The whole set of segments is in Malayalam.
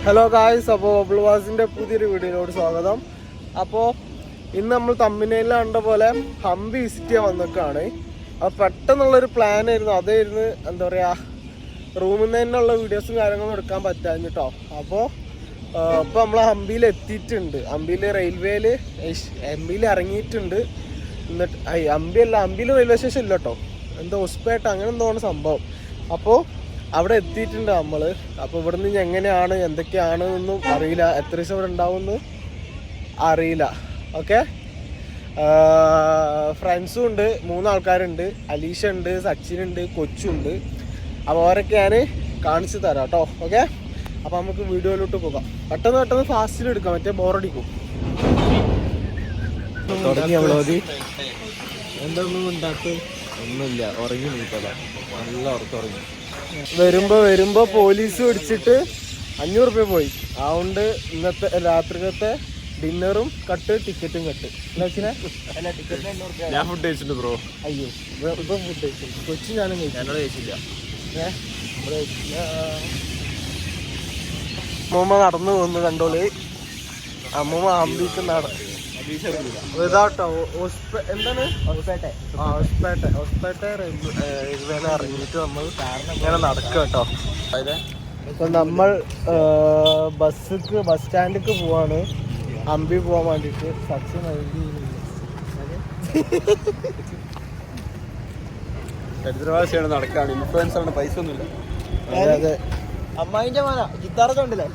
ഹലോ ഗായ്സ്, അപ്പോൾ ബബ്ലുവാസിൻ്റെ പുതിയൊരു വീഡിയോയിലോട് സ്വാഗതം. അപ്പോൾ ഇന്ന് നമ്മൾ തമ്മിനയിൽ കണ്ട പോലെ ഹംപി വിസിറ്റ് ചെയ്യാൻ വന്നേക്കാണ്. അപ്പോൾ പെട്ടെന്നുള്ളൊരു പ്ലാൻ ആയിരുന്നു. അതായിരുന്നു എന്താ പറയുക, റൂമിൽ നിന്ന് തന്നെയുള്ള വീഡിയോസും കാര്യങ്ങളും എടുക്കാൻ പറ്റാഞ്ഞ് കേട്ടോ. അപ്പോൾ ഇപ്പോൾ നമ്മൾ ഹംപിയിൽ എത്തിയിട്ടുണ്ട്. ഹംപിയിൽ റെയിൽവേയിൽ ഇറങ്ങിയിട്ടുണ്ട്. എന്നിട്ട് ഹംപിയിൽ റെയിൽവേ സ്റ്റേഷൻ ഇല്ല കേട്ടോ, എന്തോ ഹൊസ്പേട്ട അങ്ങനെ എന്തോണ് സംഭവം. അപ്പോൾ അവിടെ എത്തിയിട്ടുണ്ട് നമ്മൾ. അപ്പോൾ ഇവിടെ നിന്ന് എങ്ങനെയാണ് എന്തൊക്കെയാണ് എന്നൊന്നും അറിയില്ല, എത്ര ദിവസം ഇവിടെ ഉണ്ടാവുമെന്ന് അറിയില്ല. ഓക്കെ, ഫ്രണ്ട്സും ഉണ്ട്, 3 ആൾക്കാരുണ്ട്. അലീഷ ഉണ്ട്, സച്ചിൻ ഉണ്ട്, കൊച്ചുണ്ട്. അപ്പോൾ അവരൊക്കെ ഞാൻ കാണിച്ചു തരാം കേട്ടോ. ഓക്കെ, അപ്പോൾ നമുക്ക് വീഡിയോയിലോട്ട് പോകാം. പെട്ടെന്ന് ഫാസ്റ്റിൽ എടുക്കാം, മറ്റേ ബോറടിക്കും. തുടങ്ങിയ വ്ളോഗ് എന്തൊന്നും ഉണ്ടാക്കും ഒന്നുമില്ല, ഉറങ്ങി നീക്കല, നല്ല ഉറങ്ങി. വരുമ്പോ പോലീസ് പിടിച്ചിട്ട് 500 രൂപ പോയി. അതുകൊണ്ട് ഇന്നത്തെ രാത്രികത്തെ ഡിന്നറും കട്ട്, ടിക്കറ്റും കട്ട്. ഞാൻ ഫുഡ് കഴിച്ചിട്ടുണ്ട് ബ്രോ. അയ്യോ, ഇപ്പൊ ഫുഡ് കഴിച്ചു. കൊച്ചു ഞാനും കഴിച്ചില്ല. അമ്മൂമ്മ നടന്നു പോകുന്നു കണ്ടോളി. അമ്മൂമ്മ ഹംപിക്ക് ഇതാട്ടോ എന്താണ് ഹൊസ്പേട്ട റെയിൽവേനെ ഇറങ്ങിയിട്ട് നമ്മൾ ഇങ്ങനെ നടക്കുക കേട്ടോ. ഇപ്പൊ നമ്മൾ ബസ് സ്റ്റാൻഡിലേക്ക് പോവാണ്, ഹംപി പോവാൻ വേണ്ടിട്ട്. സച്ചിൻ ദരിദ്രവാസിയാണ്, നടക്കാണ്, ഇൻഫ്ലുവൻസ് ആണ്, പൈസ ഒന്നുമില്ല. അതെ അതെ, അമ്മായിന്റെ മോന ഗിത്താറൊക്കെ ഉണ്ടല്ലേ.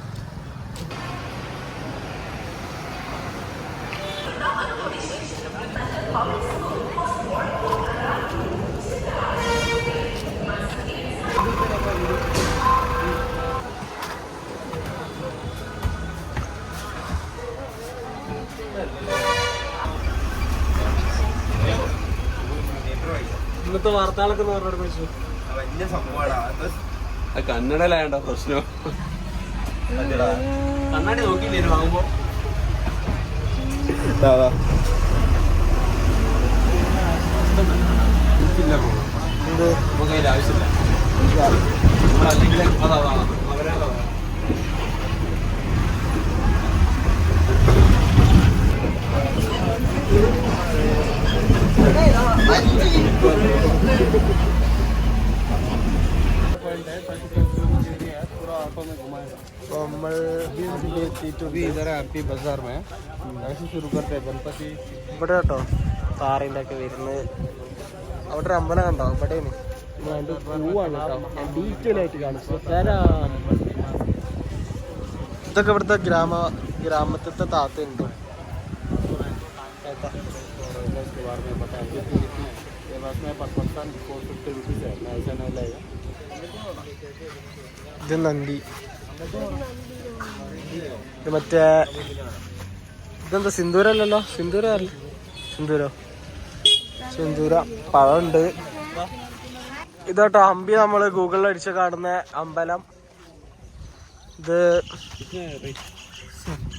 ഇന്നത്തെ വാർത്തകളൊക്കെ വലിയ സംഭവമാണ്. കന്നഡയിലായണ്ട പ്രശ്നം. കണ്ണാടി നോക്കിയില്ലേ വാങ്ങുമ്പോ? ആവശ്യമില്ല, അല്ലെങ്കിൽ അതാണ് അവരെ ഇവിടെ കേട്ടോ താറിൻ്റെ ഒക്കെ വരുന്നത്. അവിടെ ഒരു അമ്പലം കണ്ടോ? ഇവിടെയാണ് പൂവാണ് കേട്ടോ. ഞാൻ ഡീറ്റെയിൽ ആയിട്ട് കാണിച്ചു തരാം. ഇതൊക്കെ ഇവിടുത്തെ ഗ്രാമത്തിലത്തെ താത്തയുണ്ട്. ഇത് നന്ദി. ഇത് മറ്റേ ഇതെന്താ സിന്ദൂരല്ലോ? സിന്ദൂര പഴമുണ്ട്. ഇതാട്ടോ ഹംപി നമ്മൾ ഗൂഗിളിൽ അടിച്ച് കാണുന്ന അമ്പലം. ഇത്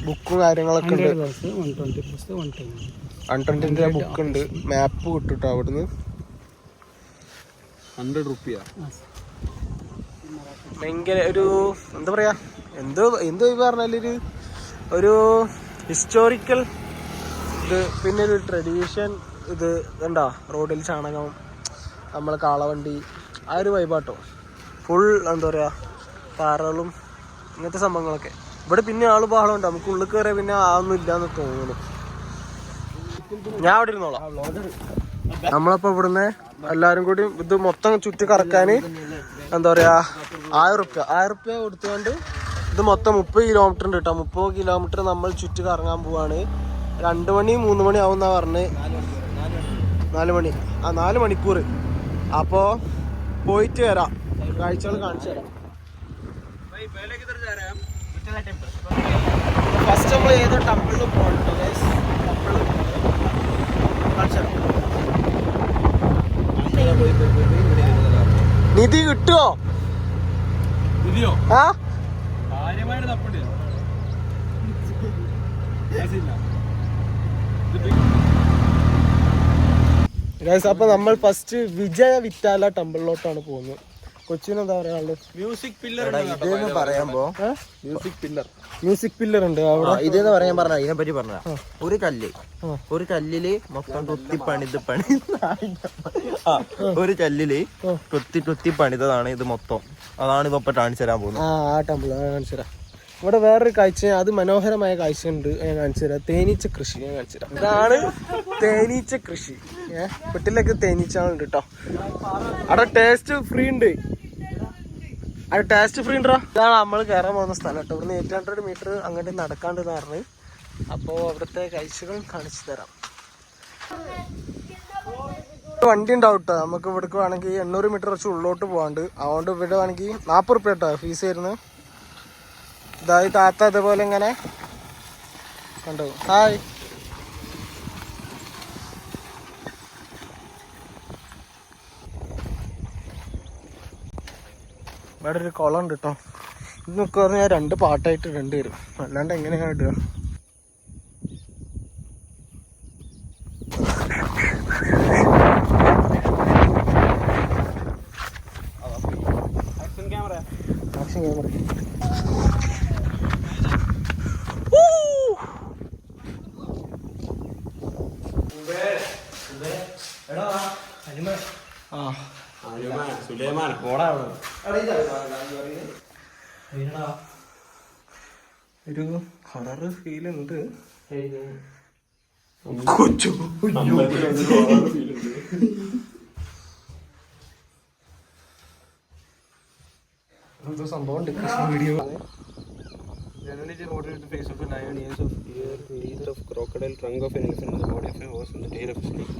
ബുക്കും കാര്യങ്ങളൊക്കെ ഉണ്ട്. 120 ബുക്ക് ഉണ്ട്. മാപ്പ് കിട്ടുട്ടോ അവിടുന്ന്. 100 രൂപ. ഭയങ്കര ഒരു എന്താ പറയാ, എന്തോ പറഞ്ഞാലൊരു ഒരു ഹിസ്റ്റോറിക്കൽ ഇത്, പിന്നെ ഒരു ട്രഡീഷൻ ഇത് കണ്ടാ. റോഡിൽ ചാണകം, നമ്മളെ കാളവണ്ടി, ആ ഒരു വൈബാട്ടോ. ഫുൾ എന്താ പറയാ, പാറകളും ഇങ്ങനത്തെ സംഭവങ്ങളൊക്കെ. ഇവിടെ പിന്നെ ആള് ബഹളമുണ്ട്. നമുക്ക് ഉള്ളിൽ കയറിയാൽ പിന്നെ ആവൊന്നും ഇല്ലാന്ന് തോന്നുന്നു. ഞാൻ അവിടെ ഇരുന്നോളാം. നമ്മളപ്പോ ഇവിടുന്ന് എല്ലാരും കൂടി ഇത് മൊത്തം ചുറ്റി കറക്കാന് എന്താ പറയാ 1000 രൂപ കൊടുത്തുകൊണ്ട് ഇത് മൊത്തം 30 കിലോമീറ്റർ ഉണ്ട് കേട്ടോ. 30 കിലോമീറ്റർ നമ്മൾ ചുറ്റി കറങ്ങാൻ പോവാണ്. 2 മണി 3 മണി ആവുന്നാ പറഞ്ഞ്. 4 മണി 4 മണിക്കൂർ. അപ്പോ പോയിട്ട് വരാം, കാഴ്ചകൾ കാണിച്ചു തരാം. ഫസ്റ്റ് നമ്മൾ ഏതോ ടെമ്പിളിൽ പോകണം. നിധി കിട്ടുമോ? ആ അപ്പൊ നമ്മൾ ഫസ്റ്റ് വിജയ വിറ്റാല ടെമ്പിളിലോട്ടാണ് പോകുന്നത്. കൊച്ചിന് എന്താ പറയാനുള്ളത്? മ്യൂസിക് പില്ലർ ഇതെന്ന് പറയുമ്പോ മ്യൂസിക് പില്ലർ ഉണ്ട് അവിടെ. ഇതെന്ന് പറയാൻ പറഞ്ഞ ഇതിനെ പറ്റി പറഞ്ഞ ഒരു കല്ലില് മൊത്തം തൊത്തി ഒരു കല്ലില് തൊത്തി പണിതതാണ് ഇത് മൊത്തം. അതാണ് ഇപ്പൊ കാണിച്ചു തരാൻ പോകുന്നത്. ആ ടെമ്പിൾ കാണിച്ചു തരാം. ഇവിടെ വേറൊരു കാഴ്ച, അത് മനോഹരമായ കാഴ്ച ഉണ്ട്, ഞാൻ കാണിച്ചു തരാം. തേനീച്ച കൃഷി ഞാൻ കാണിച്ചു തരാം. ഇതാണ് തേനീച്ച കൃഷി. വീട്ടിലൊക്കെ തേനീച്ചകളുണ്ട് കേട്ടോ. അവിടെ ടേസ്റ്റ് ഫ്രീ ഉണ്ട്. അവിടെ ടേസ്റ്റ് ഫ്രീ ഉണ്ടോ? ഇതാണ് നമ്മൾ കയറാൻ പോകുന്ന സ്ഥലം കേട്ടോ. ഇവിടുന്ന് 800 മീറ്റർ അങ്ങോട്ട് നടക്കാണ്ടെന്ന് പറഞ്ഞ്. അപ്പോൾ അവിടുത്തെ കാഴ്ചകൾ കാണിച്ചു തരാം. വണ്ടി ഉണ്ടാവും കേട്ടോ. നമുക്ക് ഇവിടേക്ക് വേണമെങ്കിൽ 800 മീറ്റർ കുറച്ച് ഉള്ളോട്ട് പോകാണ്ട്. അതുകൊണ്ട് ഇവിടെ വേണമെങ്കിൽ 40 റുപ്യ കേട്ടോ ഫീസ് വരുന്നത്. ഇതായി താത്ത ഇതുപോലെ ഇങ്ങനെ കണ്ടു. ഹായ്. ഇവിടെ ഒരു കുളം ഉണ്ട് കേട്ടോ. ഇന്നൊക്കെ പറഞ്ഞാൽ 2 പാട്ടായിട്ട് ഇടേണ്ടി വരും, അല്ലാണ്ട് എങ്ങനെയാണ് ഇടുക? Action camera. ഒരു ഹൊറർ ഫീൽ ഉണ്ട്. എന്തോ സംഭവം ഉണ്ട്. Video Generally reported the face of a lion, ears of deer, teeth of crocodile, trunk of an elephant, the body of a horse, and the tail of a snake.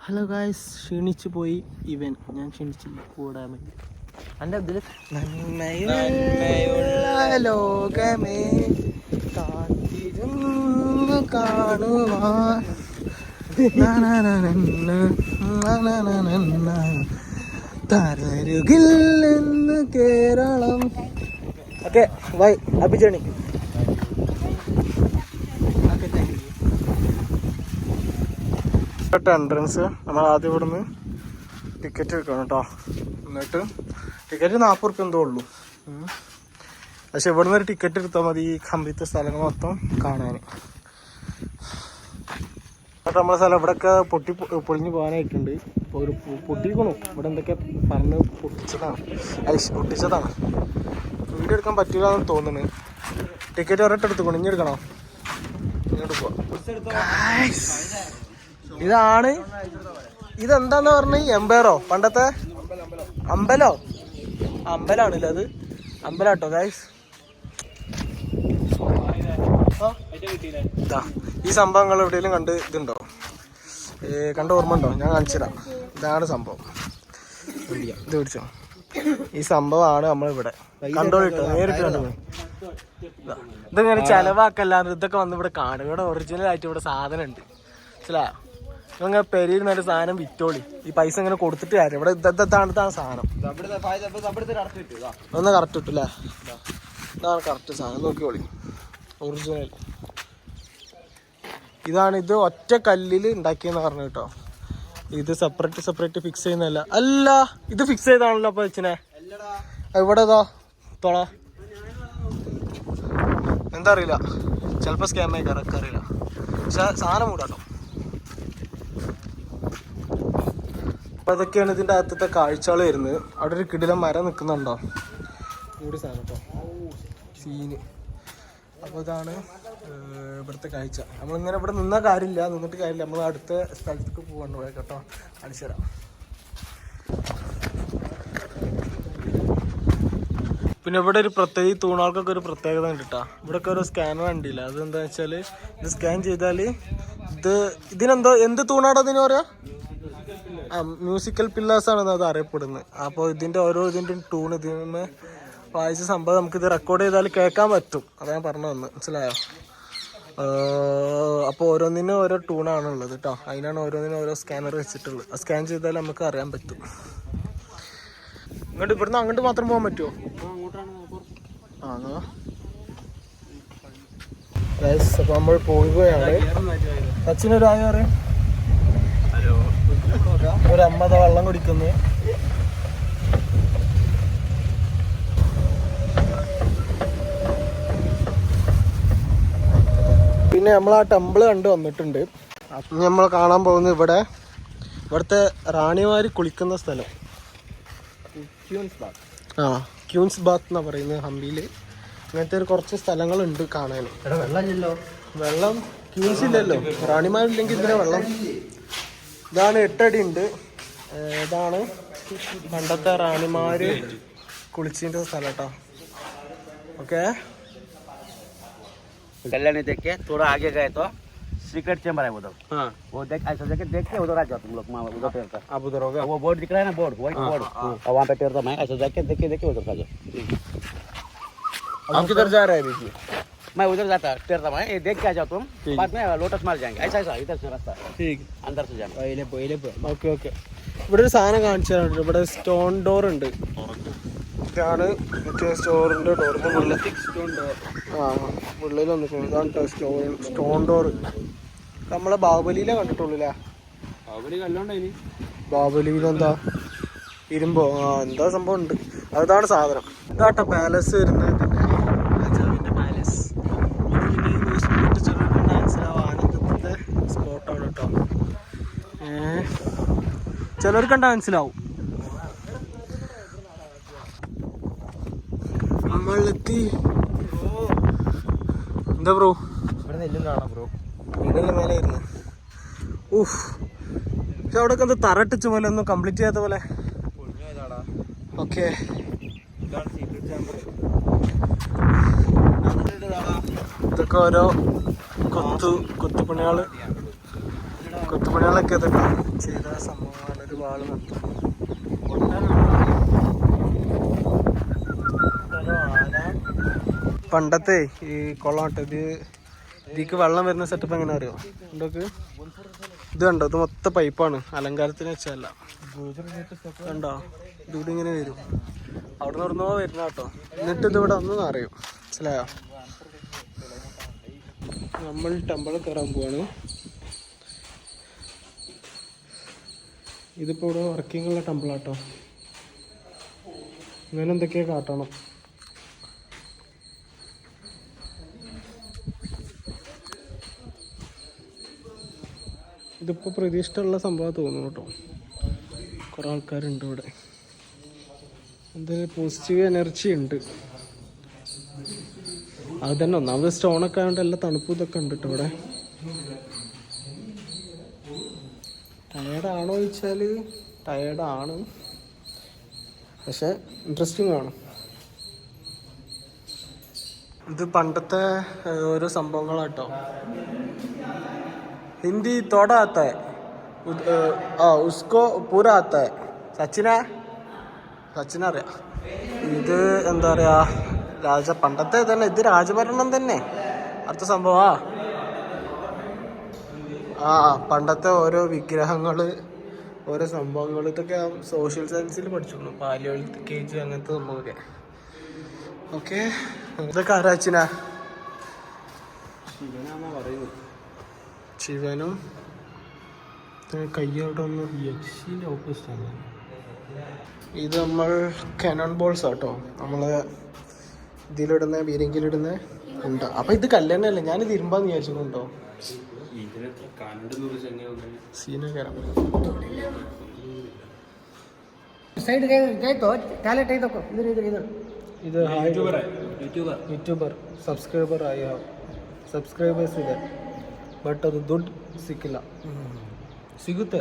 Hello guys, ക്ഷീണിച്ചു പോയി ഇവൻ. ഞാൻ ക്ഷീണിച്ചു കൂടാൻ വേണ്ടി. എന്റെ ഇതില് ലോകമേ കാത്തിരുന്നു കാണുവാൻ തരരുകിൽ എന്ന് Kerala. Okay bye, happy journey. Entrance നമ്മൾ ആദ്യം ഇവിടുന്ന് ടിക്കറ്റ് എടുക്കണം കേട്ടോ. എന്നിട്ട് ടിക്കറ്റ് 40 റുപ്യ എന്തോ ഉള്ളൂ. പക്ഷെ ഇവിടുന്ന് ഒരു ടിക്കറ്റ് എടുത്താൽ മതി ഈ കമ്പിത്തെ സ്ഥലങ്ങൾ മൊത്തം കാണാൻ. എന്നിട്ട് നമ്മളെ സ്ഥലം ഇവിടെയൊക്കെ പൊളിഞ്ഞു പോകാനായിട്ടുണ്ട്. ഇപ്പോൾ ഒരു പൊട്ടിക്കണു. ഇവിടെ എന്തൊക്കെ പറഞ്ഞ് പൊട്ടിച്ചതാണ്. വീഡിയോ എടുക്കാൻ പറ്റില്ല എന്ന് തോന്നുന്നു. ടിക്കറ്റ് ഒരൊട്ട് എടുത്തുകൊണ്ട് ഇനി എടുക്കണോ? ഇങ്ങോട്ട് പോവാം. ഇതാണ്, ഇതെന്താന്ന് പറഞ്ഞ എംപയറോ? പണ്ടത്തെ അമ്പലാണല്ലേ അത്? അമ്പലാട്ടോ ഗൈസ്. ഈ സംഭവങ്ങൾ എവിടെയെങ്കിലും കണ്ട് ഇതുണ്ടോ? കണ്ട ഓർമ്മ ഉണ്ടോ? ഞാൻ കാണിച്ചുതരാം. ഇതാണ് സംഭവം. ഇത് പിടിച്ചോ. ഈ സംഭവമാണ് നമ്മളിവിടെ കണ്ടോളിട്ടോ, നേരിട്ട് കണ്ടുപോയി. ഇതിങ്ങനെ ചെലവാക്കല്ലാണ്ട് ഇതൊക്കെ വന്ന് ഇവിടെ കാണും. ഇവിടെ ഒറിജിനൽ ആയിട്ട് ഇവിടെ സാധനം ഉണ്ട്, മനസ്സിലായോ? ഇങ്ങനെ പെരിയിൽ നിന്നൊരു സാധനം വിറ്റോളി. ഈ പൈസ ഇങ്ങനെ കൊടുത്തിട്ട് കാര്യം. ഇവിടെ ഇതാണ് സാധനം. ഒന്ന് കറക്റ്റ് കിട്ടില്ലേ? ഇതാണ് കറക്റ്റ് സാധനം. നോക്കിക്കോളി, ഒറിജിനൽ ഇതാണ്. ഇത് ഒറ്റ കല്ലിൽ ഉണ്ടാക്കിയെന്ന് പറഞ്ഞു കേട്ടോ. ഇത് സെപ്പറേറ്റ് ഫിക്സ് ചെയ്യുന്നതല്ല. അല്ല, ഇത് ഫിക്സ് ചെയ്താണല്ലോ അപ്പൊ വെച്ചിനെ. ഇവിടെ ഇതാ തോള എന്താ അറിയില്ല, ചിലപ്പോ സ്കാം ആയി കറക്റ്റ് അറിയില്ല. പക്ഷെ സാധനം മൂടാട്ടോ. അപ്പൊ അതൊക്കെയാണ് ഇതിന്റെ അകത്തത്തെ കാഴ്ചകൾ വരുന്നത്. അവിടെ ഒരു കിടിലം മരം നിൽക്കുന്നുണ്ടോ? കൂടി സാധനം കേട്ടോ, സീന്. അപ്പോൾ ഇതാണ് ഇവിടുത്തെ കാഴ്ച. നമ്മളിങ്ങനെ ഇവിടെ നിന്നിട്ട് കാര്യമില്ല. നമ്മൾ അടുത്ത സ്ഥലത്തേക്ക് പോകാണ്ട് പോയ കേട്ടോ. കാണിച്ചു തരാം. പിന്നെ ഇവിടെ ഒരു പ്രത്യേക തൂണാൾക്കൊക്കെ ഒരു പ്രത്യേകത ഉണ്ട് കേട്ടോ. ഇവിടെയൊക്കെ ഒരു സ്കാനർ കണ്ടില്ല. അതെന്താ വെച്ചാൽ ഇത് സ്കാൻ ചെയ്താൽ ഇതിനെന്തോ എന്ത് തൂണാടോ അതിന് പറയാ? മ്യൂസിക്കൽ പില്ലേഴ്സാണ് അത് അറിയപ്പെടുന്നത്. അപ്പോൾ ഇതിൻ്റെ ടൂൺ ഇതിന് വായിച്ച സംഭവം നമുക്കിത് റെക്കോർഡ് ചെയ്താൽ കേൾക്കാൻ പറ്റും. അതാ ഞാൻ പറഞ്ഞു വന്നത്, മനസ്സിലായോ? അപ്പോൾ ഓരോന്നിനും ഓരോ ടൂണാണ് ഉള്ളത് കേട്ടോ. അതിനാണ് ഓരോന്നിനും ഓരോ സ്കാനർ വെച്ചിട്ടുള്ളത്. ആ സ്കാൻ ചെയ്താൽ നമുക്ക് അറിയാൻ പറ്റും. ഇവിടുന്ന് അങ്ങോട്ട് മാത്രം പോകാൻ പറ്റുമോ? അപ്പോൾ നമ്മൾ പോവുകയാണ്. സച്ചിനൊരു ആയ പറയും. ഒരു അമ്മത വെള്ളം കുടിക്കുന്നു. പിന്നെ നമ്മൾ ആ ടെമ്പിൾ കണ്ട് വന്നിട്ടുണ്ട്. അപ്പം നമ്മൾ കാണാൻ പോകുന്നത് ഇവിടുത്തെ റാണിമാർ കുളിക്കുന്ന സ്ഥലം. ക്യൂൻസ് ബാത്ത് എന്നാ പറയുന്നത് ഹംപിയിൽ. അങ്ങനത്തെ ഒരു കുറച്ച് സ്ഥലങ്ങളുണ്ട് കാണാൻ. വെള്ളം ക്യൂൻസ് ഇല്ലല്ലോ, റാണിമാരില്ലെങ്കിൽ ഇതിന് വെള്ളം. ഇതാണ് 8 അടി ഉണ്ട്. ഇതാണ് പണ്ടത്തെ റാണിമാര് കുളിച്ചിന്റെ സ്ഥലം കേട്ടോ. ഓക്കെ, कल्याणी देख के थोड़ा आगे गए तो सीक्रेट चैम्बर है उधर. हाँ, वो देख ऐसा देख के उधर आ जाओ तुम लोग. उधर तैरता आप उधर हो गया. वो बोर्ड दिख रहा है ना, बोर्ड व्हाइट बोर्ड, और वहाँ पे तैरता मैं ऐसा देख के उधर आ जाओ. आप किधर जा रहे हैं अभी? मैं उधर जाता तैरता मैं, ये देख के आ जाओ तुम. बाद में लोटस मार जाएंगे. ऐसा इधर से रास्ता ठीक, अंदर से जाना. Okay okay. ഇവിടെ ഒരു സാധനം കാണിച്ചു തരാനുണ്ട്. ഇവിടെ സ്റ്റോൺ ഡോർ ഉണ്ട്. ഇതാണ് മറ്റേ സ്റ്റോറിന്റെ ഡോർ. ഉള്ളിൽ വന്നിട്ടുണ്ട്. ഇതാണ് സ്റ്റോൺ ഡോർ. നമ്മളെ ബാഹുബലിയിലെ കണ്ടിട്ടുള്ളൂ അല്ലേ? ബാഹുബലിയിൽ എന്താ ഇരുമ്പോ എന്താ സംഭവം ഉണ്ട്. അതാണ് സാധനം. ഇതാട്ടോ പാലസ് വരുന്നത്. രാജാവിന്റെ പാലസ്. ആനന്ദത്തിന്റെ സ്പോട്ടാണ് കേട്ടോ. ചിലർക്ക് കണ്ടാ മനസ്സിലാവും. നമ്മളെത്തി. എന്താ ബ്രോ? ഇവിടെ നെല്ലും കാണാം ബ്രോ. വീടിന്റെ മേലെ ഇരുന്ന്. ഊഫ്, പക്ഷെ അവിടെ എന്താ തറട്ടിച്ച പോലെ, ഒന്നും കംപ്ലീറ്റ് ചെയ്യാത്ത പോലെ. ഓക്കെ, ഇതൊക്കെ ഓരോ കൊത്തുപണികളൊക്കെ ഇതൊക്കെ ചെയ്ത സംഭവമാണ്. ഒരു വാള് നട്ടു. പണ്ടത്തെ ഈ കൊള്ളാട്ട് ഇതിക്ക് വെള്ളം വരുന്ന സെറ്റപ്പ് എങ്ങനെ അറിയോ? എന്തൊക്കെ ഇത് കണ്ടോ? ഇത് മൊത്തം പൈപ്പാണ്, അലങ്കാരത്തിന് വെച്ചല്ല. കണ്ടോ? ഇതിവിടെ ഇങ്ങനെ വരും. അവിടെ നിന്ന് ഇവിടുന്നോ വരുന്ന കേട്ടോ. എന്നിട്ട് ഇതിവിടെ ഒന്നും അറിയും. മനസ്സിലായോ? നമ്മൾ ടെമ്പിൾ കയറാൻ പോവാണ്. ഇതിപ്പോൾ ഇവിടെ വർക്കിംഗ് ഉള്ള ടെമ്പിളാട്ടോ. ഇങ്ങനെ എന്തൊക്കെയാ കാട്ടണം. ഇതിപ്പോൾ പ്രതീക്ഷിച്ചുള്ള സംഭവം തോന്നുന്നു കേട്ടോ. കുറേ ആൾക്കാരുണ്ട് ഇവിടെ. എന്ത് പോസിറ്റീവ് എനർജി ഉണ്ട്. അത് തന്നെ ഒന്നാമത് സ്റ്റോണൊക്കെ ആയതുകൊണ്ട് എല്ലാ തണുപ്പും ഇതൊക്കെ ഉണ്ട് കേട്ടോ ഇവിടെ. ടയേർഡാണോ ചോദിച്ചാൽ ടയേർഡാണ്, പക്ഷെ ഇൻട്രസ്റ്റിംഗ് ആണ്. ഇത് പണ്ടത്തെ ഓരോ സംഭവങ്ങളാട്ടോ. हिंदी थोड़ा आता है, उसको पूरा आता है. സച്ചിന അറിയാം. ഇത് എന്താ പറയാ, പണ്ടത്തെ തന്നെ. ഇത് രാജഭരണം തന്നെ. അടുത്ത സംഭവമാ പണ്ടത്തെ ഓരോ വിഗ്രഹങ്ങള്, ഓരോ സംഭവങ്ങൾ. ഇതൊക്കെ സോഷ്യൽ സയൻസിൽ പഠിച്ചിട്ടുണ്ട്. പാലിയോളിറ്റിക്കേജ് അങ്ങനത്തെ സംഭവമൊക്കെ. ഓക്കെ, ഇതൊക്കെ ആരാച്ചിന? ശിവനും കയ്യോടെ ഒന്ന് യക്ഷിൻ്റെ ഓപ്പോസിറ്റാണ്. ഇത് നമ്മൾ കനോൺ ബോൾസ് ആട്ടോ. നമ്മൾ ഇതിലിടുന്ന ബീരങ്കിലിടുന്ന ഉണ്ട്. അപ്പം ഇത് കല്യാണമല്ലേ? ഞാനിത് ഇരുമ്പാന്ന് വിചാരിച്ചിട്ടുണ്ടോ? സീനൊക്കെ ഇത് ಯೂಟ್ಯೂಬರ್ ಸಬ್ಸ್ಕ್ರೈಬರ್ಸ್ ಇದೆ. ಬಟ್ ಅದು ದುಡ್ಡು ಸಿಕ್ಕಿಲ್ಲ. ಸಿಗುತ್ತೆ,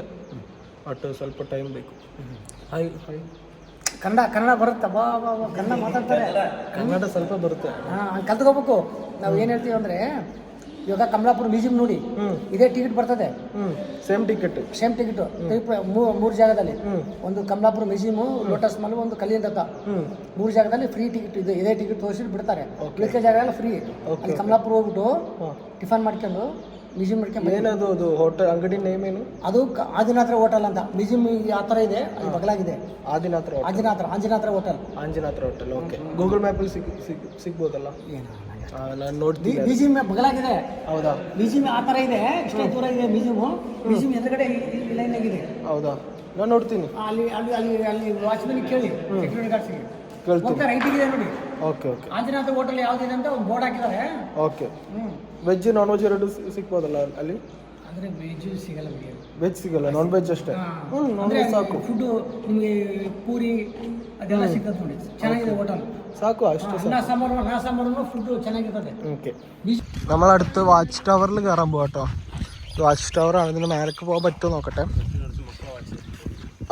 ಬಟ್ ಸ್ವಲ್ಪ ಟೈಮ್ ಬೇಕು. ಕನ್ನಡ ಬರುತ್ತೆ. ಕನ್ನಡ ಮಾತಾಡ್ತಾರೆ. ಕನ್ನಡ ಸ್ವಲ್ಪ ಬರುತ್ತೆ. ಕಲ್ತ್ಕೋಬೇಕು. ನಾವು ಏನು ಹೇಳ್ತೀವಿ ಅಂದರೆ, ಇವಾಗ ಕಮಲಾಪುರ ಮ್ಯೂಸಿಯಂ ನೋಡಿ, ಇದೇ ಟಿಕೆಟ್ ಬರ್ತದೆ. ಸೇಮ್ ಟಿಕೆಟ್ 3 ಜಾಗದಲ್ಲಿ. ಒಂದು ಕಮಲಾಪುರ ಮ್ಯೂಸಿಯಂ, ಲೋಟಸ್ ಮಾಲ್, ಒಂದು ಕಲ್ಲಿನ ರಥ. 3 ಜಾಗದಲ್ಲಿ ಫ್ರೀ ಟಿಕೆಟ್. ಇದೇ ಟಿಕೆಟ್ ತೋರಿಸಿ ಬಿಡ್ತಾರೆ. ಉಳಿಕೆ ಜಾಗ ಎಲ್ಲ ಫ್ರೀ. ಅಲ್ಲಿ ಕಮಲಾಪುರ ಹೋಗ್ಬಿಟ್ಟು ಟಿಫನ್ ಮಾಡ್ಕೊಂಡು ಮ್ಯೂಸಿಯಂ ಮಾಡ್ಕೊಂಡು. ಏನದು ಅದು ಹೋಟೆಲ್ ಅಂಗಡಿ ನೇಮ್ ಏನು? ಅದು ಆದಿನಾಥ ಹೋಟೆಲ್ ಅಂತ. ಮ್ಯೂಸಿಯಂ ಆ ಥರ ಇದೆ, ಅಲ್ಲಿ ಬಗಲಾಗಿದೆ. Anjanatha hotel. Hotel. Okay, Google ಮ್ಯಾಪಲ್ಲಿ ಸಿಗ್ಬೋದಲ್ಲ? ಏನು ನಾನು ನೋಡ್ತೀನಿ. ಮ್ಯೂಸಿಯಂ ಬಗಲಾಗಿದೆ. ಹೌದಾ? ಮ್ಯೂಸಿಯಂ ಆ ಥರ ಇದೆ, ಇಷ್ಟೇ ದೂರ ಇದೆ ಮ್ಯೂಸಿಯಂ ಎದುರುಗಡೆ ಈ ಲೈನ್ ಆಗಿದೆ. ಹೌದಾ? ನಾನು ನೋಡ್ತೀನಿ. ಅಲ್ಲಿ ಅಲ್ಲಿ ಅಲ್ಲಿ ಅಲ್ಲಿ ವಾಚ್ಮನ್ ಕೇಳಿ, ಸೆಕ್ಯೂರಿಟಿ ಗಾರ್ಡ್ಸ್ಗೆ ಕೇಳ್ತೀನಿ. ರೈಟಿಗೆ ಇದೆ ನೋಡಿ. Okay okay. ಆಂಜನಾಥ ಹೋಟೆಲ್ ಯಾವುದಿದೆ ಅಂತ ಒಂದು ಬೋರ್ಡ್ ಹಾಕಿದ್ದಾರೆ. ಓಕೆ. ವೆಜ್ ನಾನ್ ವೆಜ್ ಎರಡು ಸಿಗ್ಬೋದಲ್ಲ ಅಲ್ಲಿ? ಅಂದರೆ ವೆಜ್ ಸಿಗಲ್ಲ ಬಿಡಿ. ವೆಜ್ ಸಿಗಲ್ಲ, ನಾನ್ ವೆಜ್ ಅಷ್ಟೇ. ನಾನ್ ವೆಜ್ ಸಾಕು. ಫುಡ್ಡು ನಿಮಗೆ ಪೂರಿ ಅದೆಲ್ಲ ಸಿಗ್ತದೆ ನೋಡಿ, ಚೆನ್ನಾಗಿದೆ ಹೋಟೆಲ್. സാക്കു അഷ്ട സാമ്പാറും ഫുഡ് ಚೆನ್ನಾಗಿರ್ತದೆ. ഓക്കെ. നമ്മളടുത്ത് വാച്ച് ടവറിൽ കയറാൻ പോവാട്ടോ. വാച്ച് ടവർ ആണ്, ഇതിന് മേലേക്ക് പോകാൻ പറ്റുമോ നോക്കട്ടെ.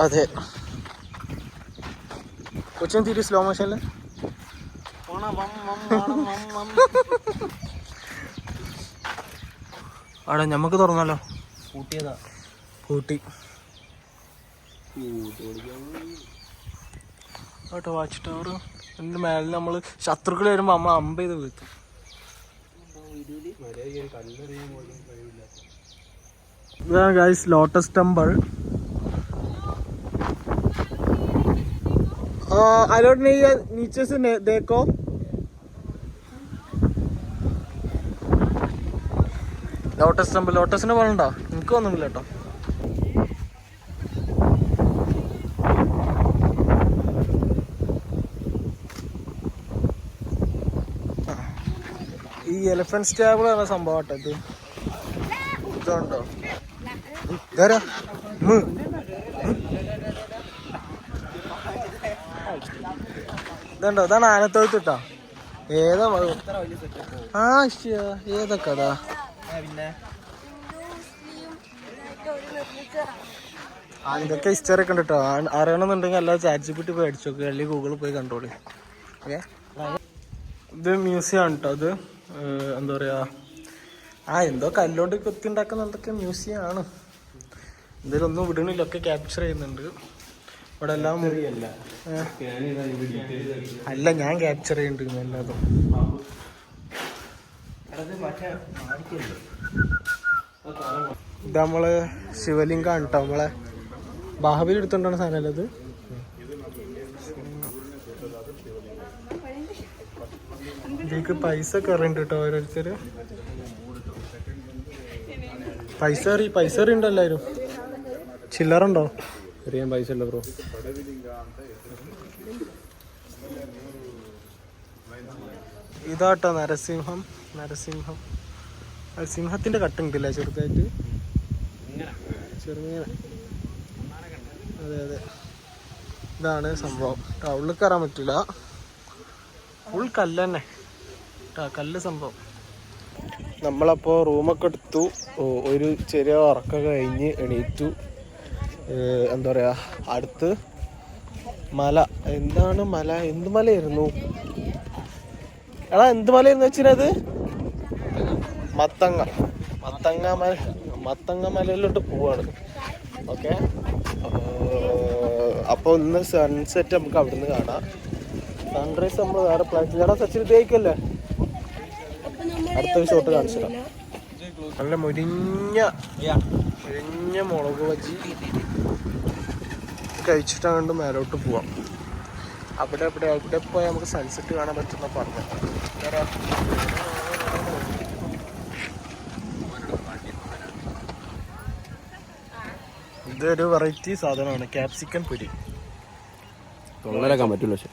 അതെ, കൊച്ചിൻ തിരി സ്ലോ മോഷനിൽ അവിടെ ഞമ്മക്ക് തുറന്നല്ലോ. കൂട്ടി കേട്ടോ വാച്ച് ടവർ. എൻ്റെ മേലെ നമ്മൾ ശത്രുക്കൾ വരുമ്പോൾ അമ്മ അമ്പ ചെയ്ത് വീഴ്ത്തും. ഇതാണ് ഗൈസ് ലോട്ടസ് ടെമ്പിൾ. അലോട്ട് नीचे से देखो. Lotus temple. ലോട്ടസിനെ പോകണ്ടോ? എനിക്ക് ഒന്നുമില്ല കേട്ടോ. ഈ എലിഫന്റ് സ്റ്റാബിൾ എന്ന സംഭവം കേട്ടോ. ഇത് ഇതുണ്ടോ? ഇതുണ്ടോ? ഇതാണ് ആനത്തൊഴുത്ത് കേട്ടോ. ഏതാ ഏതൊക്കെ അതാ. ഇതൊക്കെ ഹിസ്റ്ററി ഒക്കെ ഉണ്ട് കേട്ടോ. അറിയണമെന്നുണ്ടെങ്കിൽ അല്ലാതെ ChatGPT പോയി അടിച്ചു നോക്കുക, അല്ലെങ്കിൽ ഗൂഗിളിൽ പോയി കണ്ടോളി. ഓക്കെ. ഇത് മ്യൂസിയം ആണ് കേട്ടോ. ഇത് എന്താ പറയുക, എന്തോ കല്ലോണ്ട് കൊത്തി ഉണ്ടാക്കുന്നതൊക്കെ മ്യൂസിയം ആണ്. ഇതിലൊന്നും വിടണില്ല, ഒക്കെ ക്യാപ്ചർ ചെയ്യുന്നുണ്ട്. ഇവിടെ എല്ലാം അല്ല, ഞാൻ ക്യാപ്ചർ ചെയ്യുന്നുണ്ട് എല്ലാതും. ഇത് നമ്മള് ശിവലിംഗമാണ് കേട്ടോ. നമ്മളെ ബാഹുബലി എടുത്തോണ്ടാണ് സാധനം അത്. ഇതിലേക്ക് പൈസ കയറിണ്ട് കേട്ടോ ഓരോരുത്തര്. പൈസ എറിയുണ്ടോ എല്ലാവരും? ചില്ലറുണ്ടോ? എറിയാൻ പൈസ ഉണ്ടോ ബ്രോ? ഇതാട്ടോ നരസിംഹം. സിംഹത്തിന്റെ കട്ടുണ്ടല്ലേ ചെറുതായിട്ട്, ചെറുങ്ങനെ. അതെ. ഇതാണ് സംഭവം. ഉള്ളിൽ കയറാൻ പറ്റില്ല, ഫുൾ കല്ല് തന്നെ കല്ല് സംഭവം. നമ്മളപ്പോൾ റൂമൊക്കെ എടുത്തു. ഒരു ചെറിയ ഉറക്കൊക്കെ കഴിഞ്ഞ് എണീറ്റു. എന്താ പറയുക, അടുത്ത് മല. എന്താണ് മല? എന്ത് മലയായിരുന്നു എടാ? എന്ത് മലയെന്ന് വെച്ചിരുന്നത്? മത്തങ്ങ മലയിലോട്ട് പോവാണ്. ഓക്കെ. അപ്പോൾ ഇന്ന് സൺസെറ്റ് നമുക്ക് അവിടുന്ന് കാണാം. സൺറൈസ് നമ്മൾ വേറെ പ്ലാൻ ചെയ്യണം. സച്ചിൻ തേക്കല്ലേ, അടുത്തൊരു ഷോട്ട് കാണിച്ചിടാം. നല്ല മുരിഞ്ഞ മുളക് ബജി കഴിച്ചിട്ടാണ്ട് മേലോട്ട് പോവാം. അവിടെ പോയാൽ നമുക്ക് സൺസെറ്റ് കാണാൻ പറ്റുന്ന പറഞ്ഞു. ഇതൊരു വെറൈറ്റി സാധനമാണ്, ക്യാപ്സിക്കൻ പൊരി. തൊള്ളലാക്കാൻ പറ്റൂല പക്ഷെ.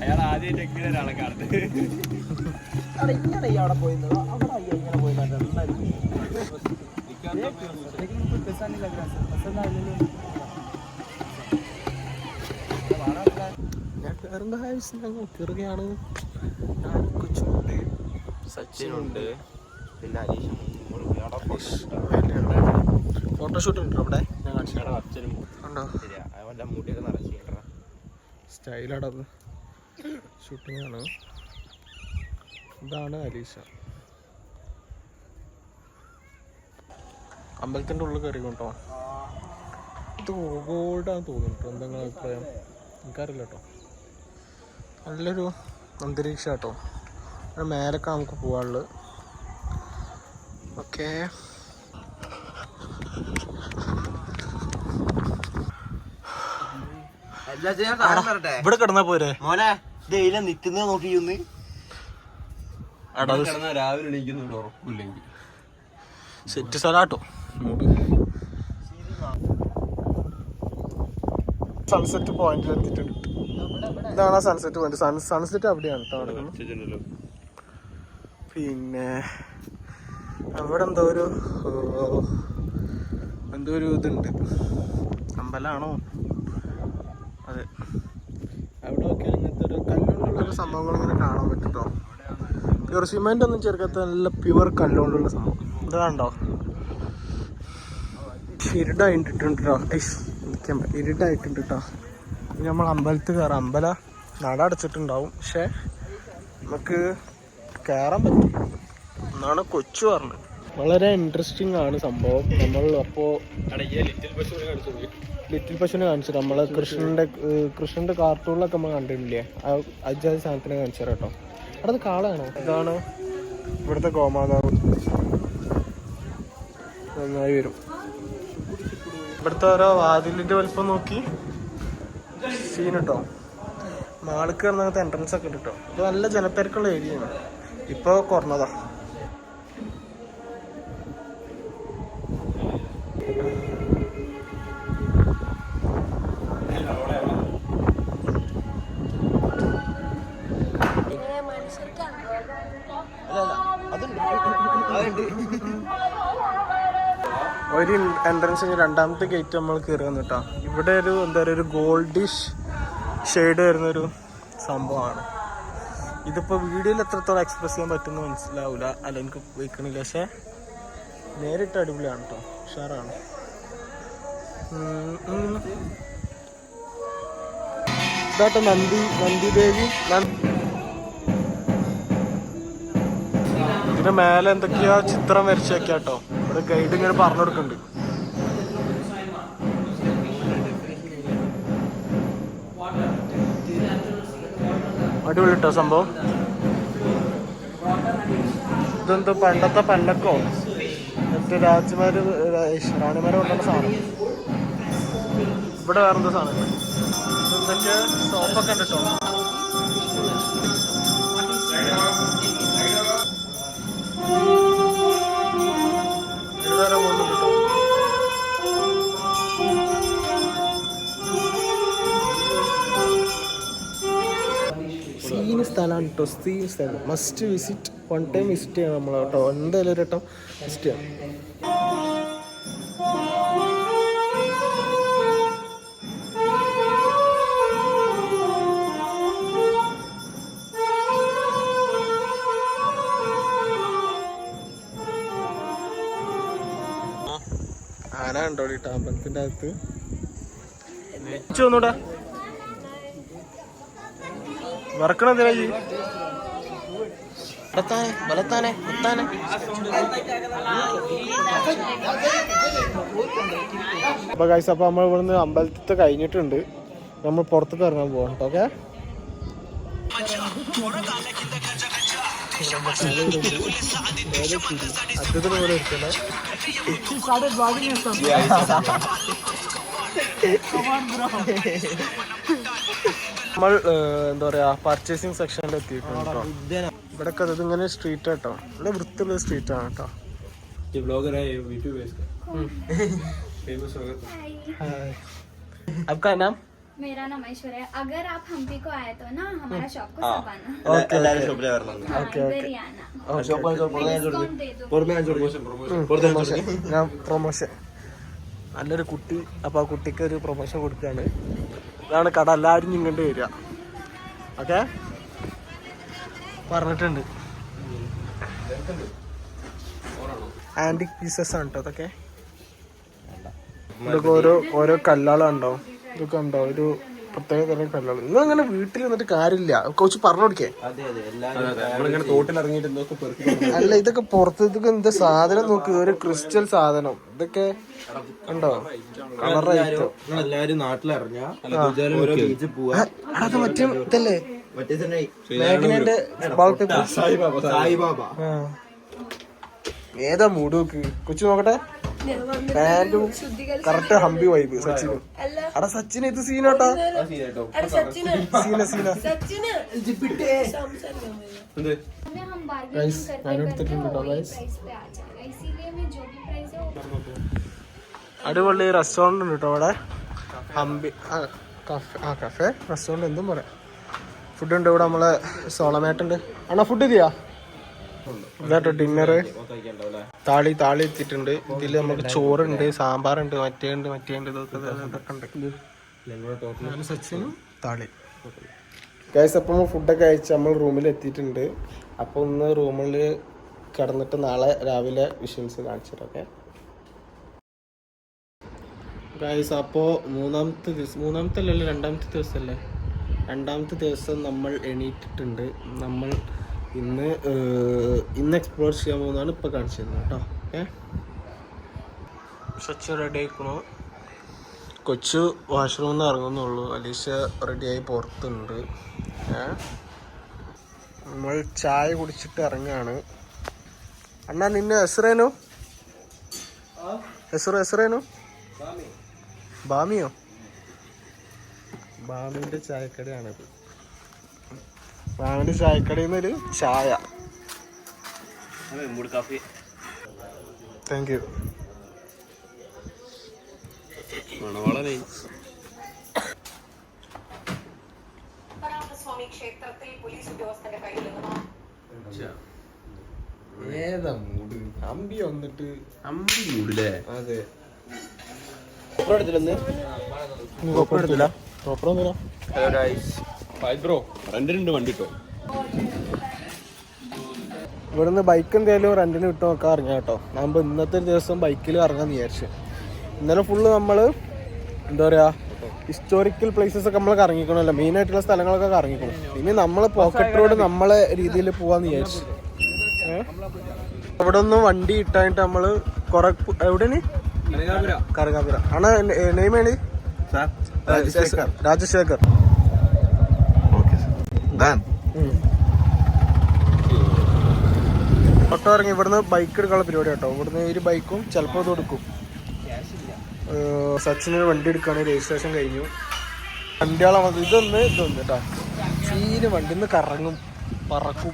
അയാൾ ആദ്യമായിട്ട് എങ്ങനെ ഒരാളെ കാണുന്നത്. അവിടെ പോയിരുന്നത് കയറുകയാണ്. സച്ചിനുണ്ട്, പിന്നെ ഫോട്ടോഷൂട്ട് ഉണ്ട് അവിടെ. ഞാൻ കാണിച്ചു ഉണ്ടോ? അവൻ്റെ മുടിയൊക്കെ നിറച്ചിട്ടാ സ്റ്റൈലടത് ഷൂട്ടിംഗ് ആണ്. ഇതാണ് അലീഷ. അമ്പലത്തിൻ്റെ ഉള്ളിൽ കയറി കേട്ടോ. ഇത് ഗോൾഡാന്ന് തോന്നുന്നു. എന്തെങ്കിലും അഭിപ്രായം? എനിക്കറിയില്ല കേട്ടോ. നല്ലൊരു അന്തരീക്ഷം കേട്ടോ. മേലൊക്കെ നമുക്ക് പോകാനുള്ളത്. ഓക്കെ. ഇവിടെ കിടന്നാ പോരെ മോനെ ഡെയിലി നിൽക്കുന്ന നോക്കിയൊന്ന് രാവിലെ എണീക്കുന്ന ഉറപ്പില്ലെങ്കിൽ സെറ്റ് സ്ഥലാട്ടോ. സൺസെറ്റ് പോയിന്റിൽ എത്തിയിട്ടുണ്ട്. ഇതാണ് ആ സൺസെറ്റ് പോയിന്റ്. സൺസെറ്റ് അവിടെയാണ് കേട്ടോ നടക്കുന്നത്. പിന്നെ അവിടെ എന്തോ ഒരു ഇതുണ്ട്. അമ്പലമാണോ? അതെ, അവിടെ നോക്കിയാൽ ഇങ്ങനത്തെ ഒരു കല്ലുകൊണ്ടുള്ളൊരു സംഭവങ്ങൾ ഇങ്ങനെ കാണാൻ പറ്റും കേട്ടോ. പ്യുവർ സിമെന്റ് ഒന്നും ചേർക്കാത്ത നല്ല പ്യുവർ കല്ലുകൊണ്ടുള്ള സംഭവം. ഇത് കണ്ടോ? ഇരുടായിട്ടുണ്ട് കേട്ടോ. ഇരുടായിട്ടുണ്ട് കേട്ടോ. ഇനി നമ്മൾ അമ്പലത്തിൽ കയറാം. നട അടച്ചിട്ടുണ്ടാവും, പക്ഷെ നമുക്ക് കയറാൻ പറ്റും എന്നാണ് കൊച്ചു പറഞ്ഞത്. വളരെ ഇൻട്രസ്റ്റിംഗ് ആണ് സംഭവം. നമ്മൾ അപ്പോൾ ലിറ്റിൽ പശുവിനെ കാണിച്ചു. നമ്മളെ കൃഷ്ണന്റെ കാർട്ടൂണിലൊക്കെ നമ്മൾ കണ്ടിട്ടില്ലേ? അജാതി സാധനത്തിനെ കാണിച്ചു കേട്ടോ. അവിടെ കാളാണോ? ഇതാണ് ഇവിടുത്തെ ഗോമാതാവ്. നന്നായി വരും. ഇവിടുത്തെ ഓരോ വാതിലിന്റെ വലുപ്പം നോക്കി സീൻ കേട്ടോ. മാളിക്ക് കിടന്നങ്ങനത്തെ എൻട്രൻസ് ഒക്കെ ഉണ്ട് കേട്ടോ. ഇത് നല്ല ജനത്തിരക്കുള്ള ഏരിയയാണ്. ഇപ്പൊ കുറഞ്ഞതാ. ഒരു എൻട്രൻസ് കഴിഞ്ഞ് രണ്ടാമത്തെ ഗേറ്റ് നമ്മൾ കയറുക കേട്ടോ. ഇവിടെ ഒരു എന്താ പറയുക, ഒരു ഗോൾഡിഷ് ഷെയ്ഡ് വരുന്നൊരു സംഭവമാണ്. ഇതിപ്പോൾ വീഡിയോയിൽ എത്രത്തോളം എക്സ്പ്രസ് ചെയ്യാൻ പറ്റുമെന്ന് മനസ്സിലാവില്ല, അല്ല എനിക്ക് വയ്ക്കണില്ല. പക്ഷെ നേരിട്ട് അടിപൊളിയാണ് കേട്ടോ, ഉഷാറാണ്. ഇതാട്ടോ നന്ദിദേവി. ഇതിന്റെ മേലെ എന്തൊക്കെയാ ചിത്രം വരച്ച് വെക്കാട്ടോ. ഇവിടെ ഗൈഡ് ഇങ്ങനെ പറഞ്ഞു കൊടുക്കുന്നുണ്ട്. അടിപൊളി കേട്ടോ സംഭവം. ഇതെന്തോ പണ്ടത്തെ പല്ലക്കോ മറ്റേ റാണിമാരെ കൊണ്ടുവന്ന സാധനം. ഇവിടെ വേറെന്തോ സാധനം. ഇതൊക്കെ സോപ്പൊക്കെ ഉണ്ട് കേട്ടോ. സീന് സ്ഥലമാണ് കേട്ടോ. സീൻ സ്ഥലം must visit. One time visit ചെയ്യണം നമ്മൾ കേട്ടോ. എന്തായാലും ഒരു വട്ടം വിസിറ്റ് ചെയ്യണം. ആന കണ്ടോ കേട്ടോ അമ്പലത്തിൻ്റെ അകത്ത്. ഒന്നൂടാ വറക്കണെന്തിനാ? അപ്പൊ ഗൈസ്, അപ്പൊ നമ്മൾ ഇവിടുന്ന് അമ്പലത്തെ കഴിഞ്ഞിട്ടുണ്ട്. നമ്മൾ പുറത്തേക്ക് ഇറങ്ങാൻ പോവാം. ഓക്കെ, അദ്ഭുതം പോലെ ഇരിക്കണേ. നമ്മൾ എന്താ പറയാ പർച്ചേസിങ് സെക്ഷനിൽ എത്തിയിട്ടുണ്ട് കേട്ടോ. ഇവിടെ ഇതിങ്ങനെ സ്ട്രീറ്റ് കേട്ടോ. ഇവിടെ വൃത്തിയുള്ള സ്ട്രീറ്റ് ആണ് കേട്ടോ. आपका नाम? मेरा नाम ऐश्वर्या है. अगर आप हम्पी को आए तो ना हमारा शॉप को सब आना. ഓക്കെ ഞാൻ പ്രൊമോഷൻ നല്ലൊരു കുട്ടി. അപ്പൊ ആ കുട്ടിക്ക് ഒരു പ്രൊമോഷൻ കൊടുക്കുകയാണ്. ഇതാണ് കട. എല്ലാവരും ഇങ്ങോട്ട് വരിക. ഓക്കെ, പറഞ്ഞിട്ടുണ്ട്. ആന്റിക് പീസസ് ആണ് കേട്ടോ അതൊക്കെ. ഇതൊക്കെ ഓരോ കല്ലാളുണ്ടോ. ഇതൊക്കെ ഉണ്ടോ ഒരു പ്രത്യേക തരം കല്ലുകൾ. നിങ്ങൾ അങ്ങനെ വീട്ടിൽ നിന്നിട്ട് കാര്യമില്ല. കൊച്ചു പറഞ്ഞു കൊടുക്കേ. അല്ല, ഇതൊക്കെ പുറത്ത്. ഇതൊക്കെ എന്താ സാധനം നോക്ക്. ഒരു ക്രിസ്റ്റൽ സാധനം. ഇതൊക്കെ ഉണ്ടോ കളറായിട്ടോ. അത് മറ്റേ ഇതല്ലേ മേഘനന്റെ ഏതാ മൂഡ് നോക്ക് കൊച്ചു നോക്കട്ടെ പാന്റും കറക്റ്റ് ഹംപി വൈബ് സച്ചിന് അടാ സച്ചിന് ഇത് സീനാട്ടാ സീന हमें हम बार्गेनिंग करते करते वो वही प्राइस पे आ जाएगा इसीलिए मैं जो भी प्राइस है वो അടിപൊളി റെസ്റ്റോറന്റ് ഉണ്ട് കേട്ടോ അവിടെ ഹംപി കഫേ റെസ്റ്റോറന്റ് എന്തും പറയാം ഫുഡ് ഉണ്ട് ഇവിടെ നമ്മളെ സോളമേട്ടുണ്ട് അണ്ണാ ഫുഡ് ഇതിയാ ഇതാട്ടോ ഡിന്നറ് താളി എത്തിയിട്ടുണ്ട് ഇതിൽ നമുക്ക് ചോറുണ്ട് സാമ്പാറുണ്ട് മറ്റേ ഉണ്ട് ഇതൊക്കെ ഉണ്ട് സച്ചിനും താളി ഗൈസ് അപ്പം നമ്മൾ ഫുഡൊക്കെ അയച്ച് നമ്മൾ റൂമിൽ എത്തിയിട്ടുണ്ട് അപ്പോൾ ഒന്ന് റൂമിൽ കിടന്നിട്ട് നാളെ രാവിലെ വിഷ്വൽസ് കാണിച്ചിട്ടൊക്കെ ഗൈസ് അപ്പോൾ രണ്ടാമത്തെ ദിവസമല്ലേ രണ്ടാമത്തെ ദിവസം നമ്മൾ എണീറ്റിട്ടുണ്ട് നമ്മൾ ഇന്ന് എക്സ്പ്ലോർ ചെയ്യാൻ പോകുന്നതാണ് ഇപ്പോൾ കാണിച്ചു തരുന്നത് കേട്ടോ ഓക്കെ സച്ച് റെഡി ആയിക്കണു കൊച്ചു വാഷ്റൂമിൽ നിന്ന് ഇറങ്ങുന്നുള്ളൂ അലീഷ റെഡിയായി പുറത്തുണ്ട് നമ്മൾ ചായ കുടിച്ചിട്ട് ഇറങ്ങുകയാണ് അണ്ണാ നിന്നെ എസ്രേനു ബാമിയോ ബാമിൻ്റെ ചായക്കടയാണിത് ബാമിൻ്റെ ചായക്കടയിൽ നിന്നൊരു ചായ താങ്ക് യു ഏതാ മൂട് അമ്പി വന്നിട്ട് അതെ ഇവിടുന്ന് ബൈക്ക് എന്തായാലും റെന്റിന് വിട്ട് നോക്കാൻ ഇറങ്ങാം കേട്ടോ നമ്മൾ ഇന്നത്തെ ദിവസം ബൈക്കിൽ ഇറങ്ങാന്ന് വിചാരിച്ചു ഇന്നലെ ഫുള്ള് നമ്മൾ എന്താ പറയാ ഹിസ്റ്റോറിക്കൽ പ്ലേസസ് ഒക്കെ നമ്മൾ ഇറങ്ങിക്കണമല്ലോ മെയിൻ ആയിട്ടുള്ള സ്ഥലങ്ങളൊക്കെ ഇറങ്ങിക്കണം ഇനി നമ്മള് പോക്കറ്റ് റോഡ് നമ്മളെ രീതിയിൽ പോവാന്ന് വിചാരിച്ചു അവിടെ ഒന്നും വണ്ടി ഇട്ടായിട്ട് നമ്മള് കൊറേ എവിടെയാണ് കറുകാപുര ആണ് നെയ്മേണി രാജശേഖർ ഓട്ടോ ഇറങ്ങി ഇവിടുന്ന് ബൈക്ക് എടുക്കാനുള്ള പരിപാടി കേട്ടോ ഇവിടുന്ന് ഒരു ബൈക്കും ചിലപ്പോൾ ഇത് എടുക്കും സച്ചിന് വണ്ടി എടുക്കുകയാണ് രജിസ്ട്രേഷൻ കഴിഞ്ഞു വണ്ടികളെ ഇതൊന്ന് കേട്ടോ സീന് വണ്ടി ഒന്ന് കറങ്ങും പറക്കും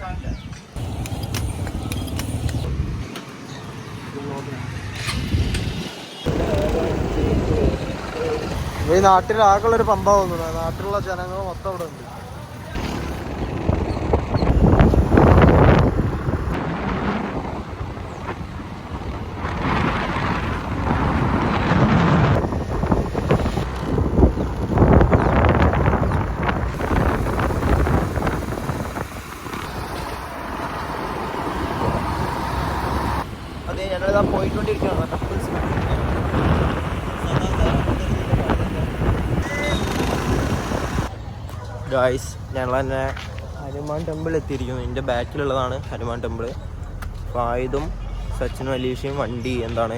ഈ നാട്ടിൽ ആകെയുള്ളൊരു പമ്പാവുന്നത് നാട്ടിലുള്ള ജനങ്ങൾ മൊത്തം ഇവിടെ ഉണ്ട് അതെ ഞങ്ങളിതാ പോയിക്കൊണ്ടിരിക്കുകയാണ് ഗായ്സ് ഞങ്ങൾ തന്നെ ഹനുമാൻ ടെമ്പിൾ എത്തിയിരിക്കുന്നു എൻ്റെ ബാക്കിലുള്ളതാണ് ഹനുമാൻ ടെമ്പിൾ അപ്പോൾ ആയുധം സച്ചിനും അലീഷയും വണ്ടി എന്താണ്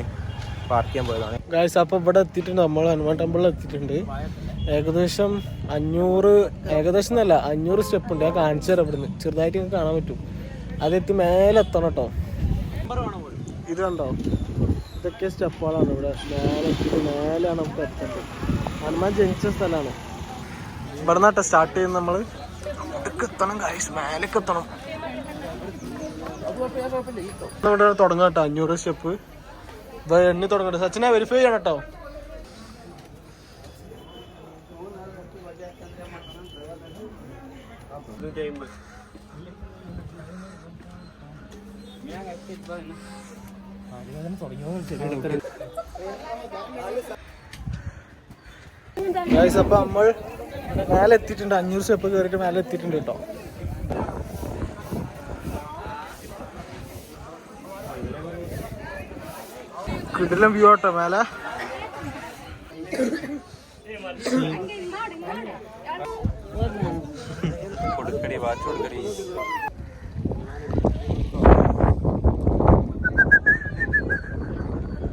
പാർക്ക് ചെയ്യാൻ പോയതാണ് ഗായ്സ് അപ്പോൾ ഇവിടെ എത്തിയിട്ടുണ്ട് നമ്മൾ ഹനുമാൻ ടെമ്പിളിൽ എത്തിയിട്ടുണ്ട് ഏകദേശം 500 സ്റ്റെപ്പ് ഉണ്ട് ഞാൻ കാണിച്ചു തരാം ഇവിടുന്ന് ചെറുതായിട്ട് നിങ്ങൾക്ക് കാണാൻ പറ്റും അതെത്തി മേലെ എത്തണം കേട്ടോ ഇത് കണ്ടോ ഇതൊക്കെ സ്റ്റെപ്പുകളാണ് ഇവിടെ മേലെ എത്തിയിട്ട് മേലെയാണ് നമുക്ക് എത്തേണ്ടത് ഹനുമാൻ ജനിച്ച സ്ഥലമാണ് ഇവിടെ നിന്നാട്ടെ സ്റ്റാർട്ട് ചെയ്യുന്നത് നമ്മൾ ഇവിടേക്ക് എത്തണം ഗൈസ് മേലേക്ക് എത്തണം ഇവിടെ തുടങ്ങാം കേട്ടോ 500 സ്റ്റെപ്പ് എണ്ണി തുടങ്ങട്ടെ സച്ചിനെ വെരിഫൈ ചെയ്യണം കേട്ടോ അപ്പൊ നമ്മൾ മേലെ എത്തിയിട്ടുണ്ട് 500 സ്റ്റെപ്പ് കയറിയിട്ട് മേലെ എത്തിയിട്ടുണ്ട് കേട്ടോ കിടിലം വ്യൂ കേട്ടോ മേലെ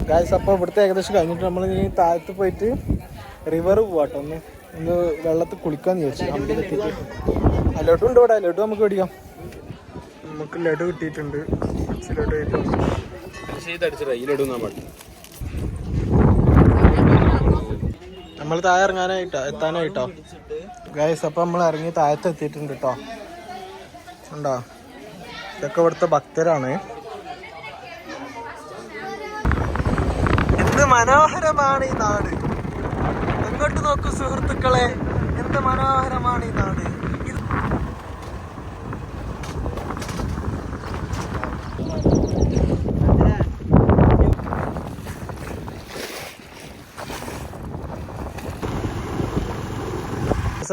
ഗായ്സ് അപ്പോൾ ഇവിടുത്തെ ഏകദേശം കഴിഞ്ഞിട്ട് നമ്മൾ ഇനി താഴത്ത് പോയിട്ട് റിവർ പോവാട്ടോ ഒന്ന് വെള്ളത്തിൽ കുളിക്കാന്ന് ചോദിച്ചു അമ്പലത്തിട്ട് ലഡു ഉണ്ട് ഇവിടെ ലഡു നമുക്ക് മേടിക്കാം നമുക്ക് ലഡു കിട്ടിയിട്ടുണ്ട് ലഡു അടിച്ചിട്ട് ഇതിലിടുന്ന പാട്ട്. നമ്മൾ താഴെ ഇറങ്ങാനായിട്ടോ എത്താനായിട്ടോ ഗൈസ്. അപ്പം നമ്മൾ ഇറങ്ങി താഴത്ത് എത്തിയിട്ടുണ്ട് കേട്ടോ. ഉണ്ടോ, ഇതൊക്കെ ഇവിടുത്തെ ഭക്തരാണ്. എന്ത് മനോഹരമാണ് ഈ നാട്. അങ്ങോട്ട് നോക്കൂ സുഹൃത്തുക്കളെ, എന്ത് മനോഹരമാണ് ഈ നാട്.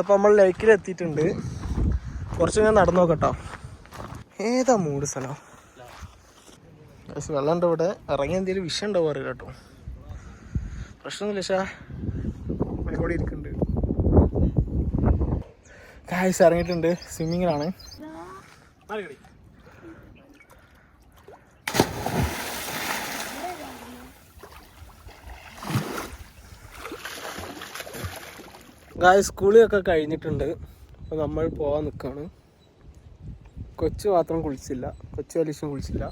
അപ്പം നമ്മൾ ലേക്കിൽ എത്തിയിട്ടുണ്ട്. കുറച്ച് ഞാൻ നടന്നു നോക്കട്ടോ. ഏതാ മൂട് സ്ഥലം. വെള്ളം ഉണ്ട് ഇവിടെ. ഇറങ്ങി എന്തെങ്കിലും വിഷയം ഉണ്ടാവും അറിയില്ല കേട്ടോ. പ്രശ്നമൊന്നുമില്ല. പക്ഷേ ഇവിടെ ഇരിക്കുന്നുണ്ട്. കായ്സ് ഇറങ്ങിയിട്ടുണ്ട്. സ്വിമ്മിങ്ങിലാണ്. സ്കൂളിലൊക്കെ കഴിഞ്ഞിട്ടുണ്ട്. അപ്പോൾ നമ്മൾ പോകാൻ നിൽക്കുകയാണ്. കൊച്ചു മാത്രം കുളിച്ചില്ല, കൊച്ചു വലിച്ചും കുളിച്ചില്ല.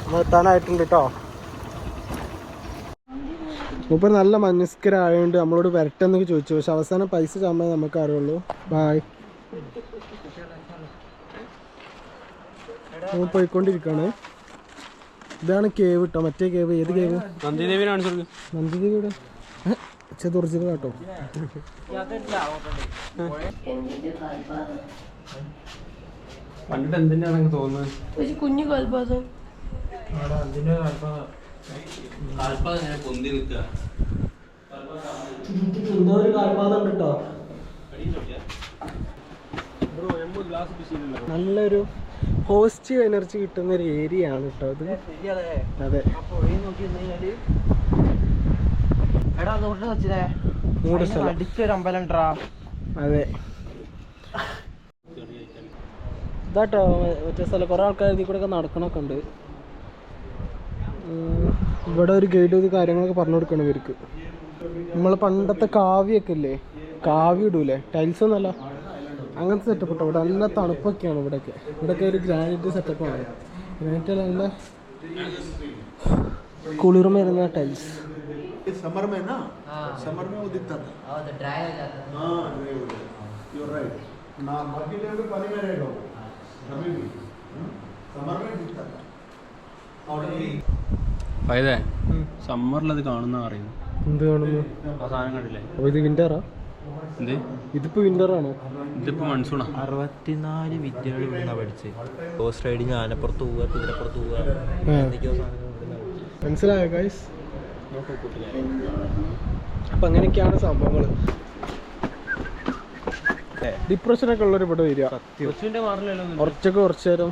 നമ്മൾ എത്താനായിട്ടുണ്ട് കേട്ടോ. മൂപ്പർ നല്ല മനസ്കരായതുകൊണ്ട് നമ്മളോട് വരട്ടെന്നൊക്കെ ചോദിച്ചു. പക്ഷെ അവസാനം പൈസ ചാമ്പാൻ നമുക്ക് അറിയുള്ളൂ. ബായ്. നമ്മൾ പോയിക്കൊണ്ടിരിക്കുകയാണ്. ഇതാണ് കേവ് കേട്ടോ. മറ്റേ കേവ്. ഏത് കേവ്? നന്ദിദേവിയുടെ ഒറിജിനൽ കേട്ടോ. കണ്ടിട്ട് എന്തിനാണെന്ന് തോന്നുന്നത്. ഒരു കുഞ്ഞു കാൽപാദം. എന്തോ ഒരു കാൽപാദം ഉണ്ട് കേട്ടോ. നല്ലൊരു പോസിറ്റീവ് എനർജി കിട്ടുന്ന ഒരു ഏരിയ ആണ് കേട്ടോ അത്. അതെ, മൂട് സ്ഥലം. അതെ, ഇതാട്ടോ മറ്റേ സ്ഥലം. കുറെ ആൾക്കാർ ഇതിൽ കൂടെ ഒക്കെ നടക്കണൊക്കെ ഉണ്ട്. ഇവിടെ ഒരു ഗൈഡ് ഇത് കാര്യങ്ങളൊക്കെ പറഞ്ഞു കൊടുക്കണം ഇവർക്ക്. നമ്മൾ പണ്ടത്തെ കാവ്യൊക്കെ ഇല്ലേ, കാവ്യം ഇടൂലേ, ടൈൽസ് ഒന്നല്ല, അങ്ങനത്തെ സെറ്റപ്പ് കേട്ടോ. ഇവിടെ നല്ല തണുപ്പൊക്കെയാണ്. ഇവിടെയൊക്കെ ഒരു ഗ്രാനൈറ്റ് സെറ്റപ്പാണ്. ഗ്രാനൈറ്റ് നല്ല കുളിർമ വരുന്ന ടൈൽസ്. समर में ना, समर में वो दिखता था। हाँ, तो ड्राई हो जाता था। हाँ, ड्राई हो जाता। You're right. ना बाकी टाइम पे पानी में रहेगा, कभी भी समर में दिखता था। അതെ, സമ്മറിലത് കാണുന്ന അറിയുന്നു. എന്ത് കാണുന്നു? ആ സാധനം കണ്ടില്ലേ? അപ്പോൾ ഇത് വിന്ററാ? എന്ത് ഇതിപ്പോ വിന്ററാണോ? ഇതിപ്പോ മൺസൂണാ. 64 വിദ്യകൾ ഇവിടുന്ന പഠിച്ച്. ഹോഴ്സ് റൈഡിങ്, ആനപ്പുറത്ത് പോവുക, കുതിരപ്പുറത്ത് പോവുക, എന്തൊക്കെയോ സാധനങ്ങൾ. മനസ്സിലായോ ഗൈസ്? അപ്പം അങ്ങനെയൊക്കെയാണ് സംഭവങ്ങൾ. ഡിപ്രഷനൊക്കെ ഉള്ളവർ ഇവിടെ വരിക. കുറച്ചൊക്കെ കുറച്ച് നേരം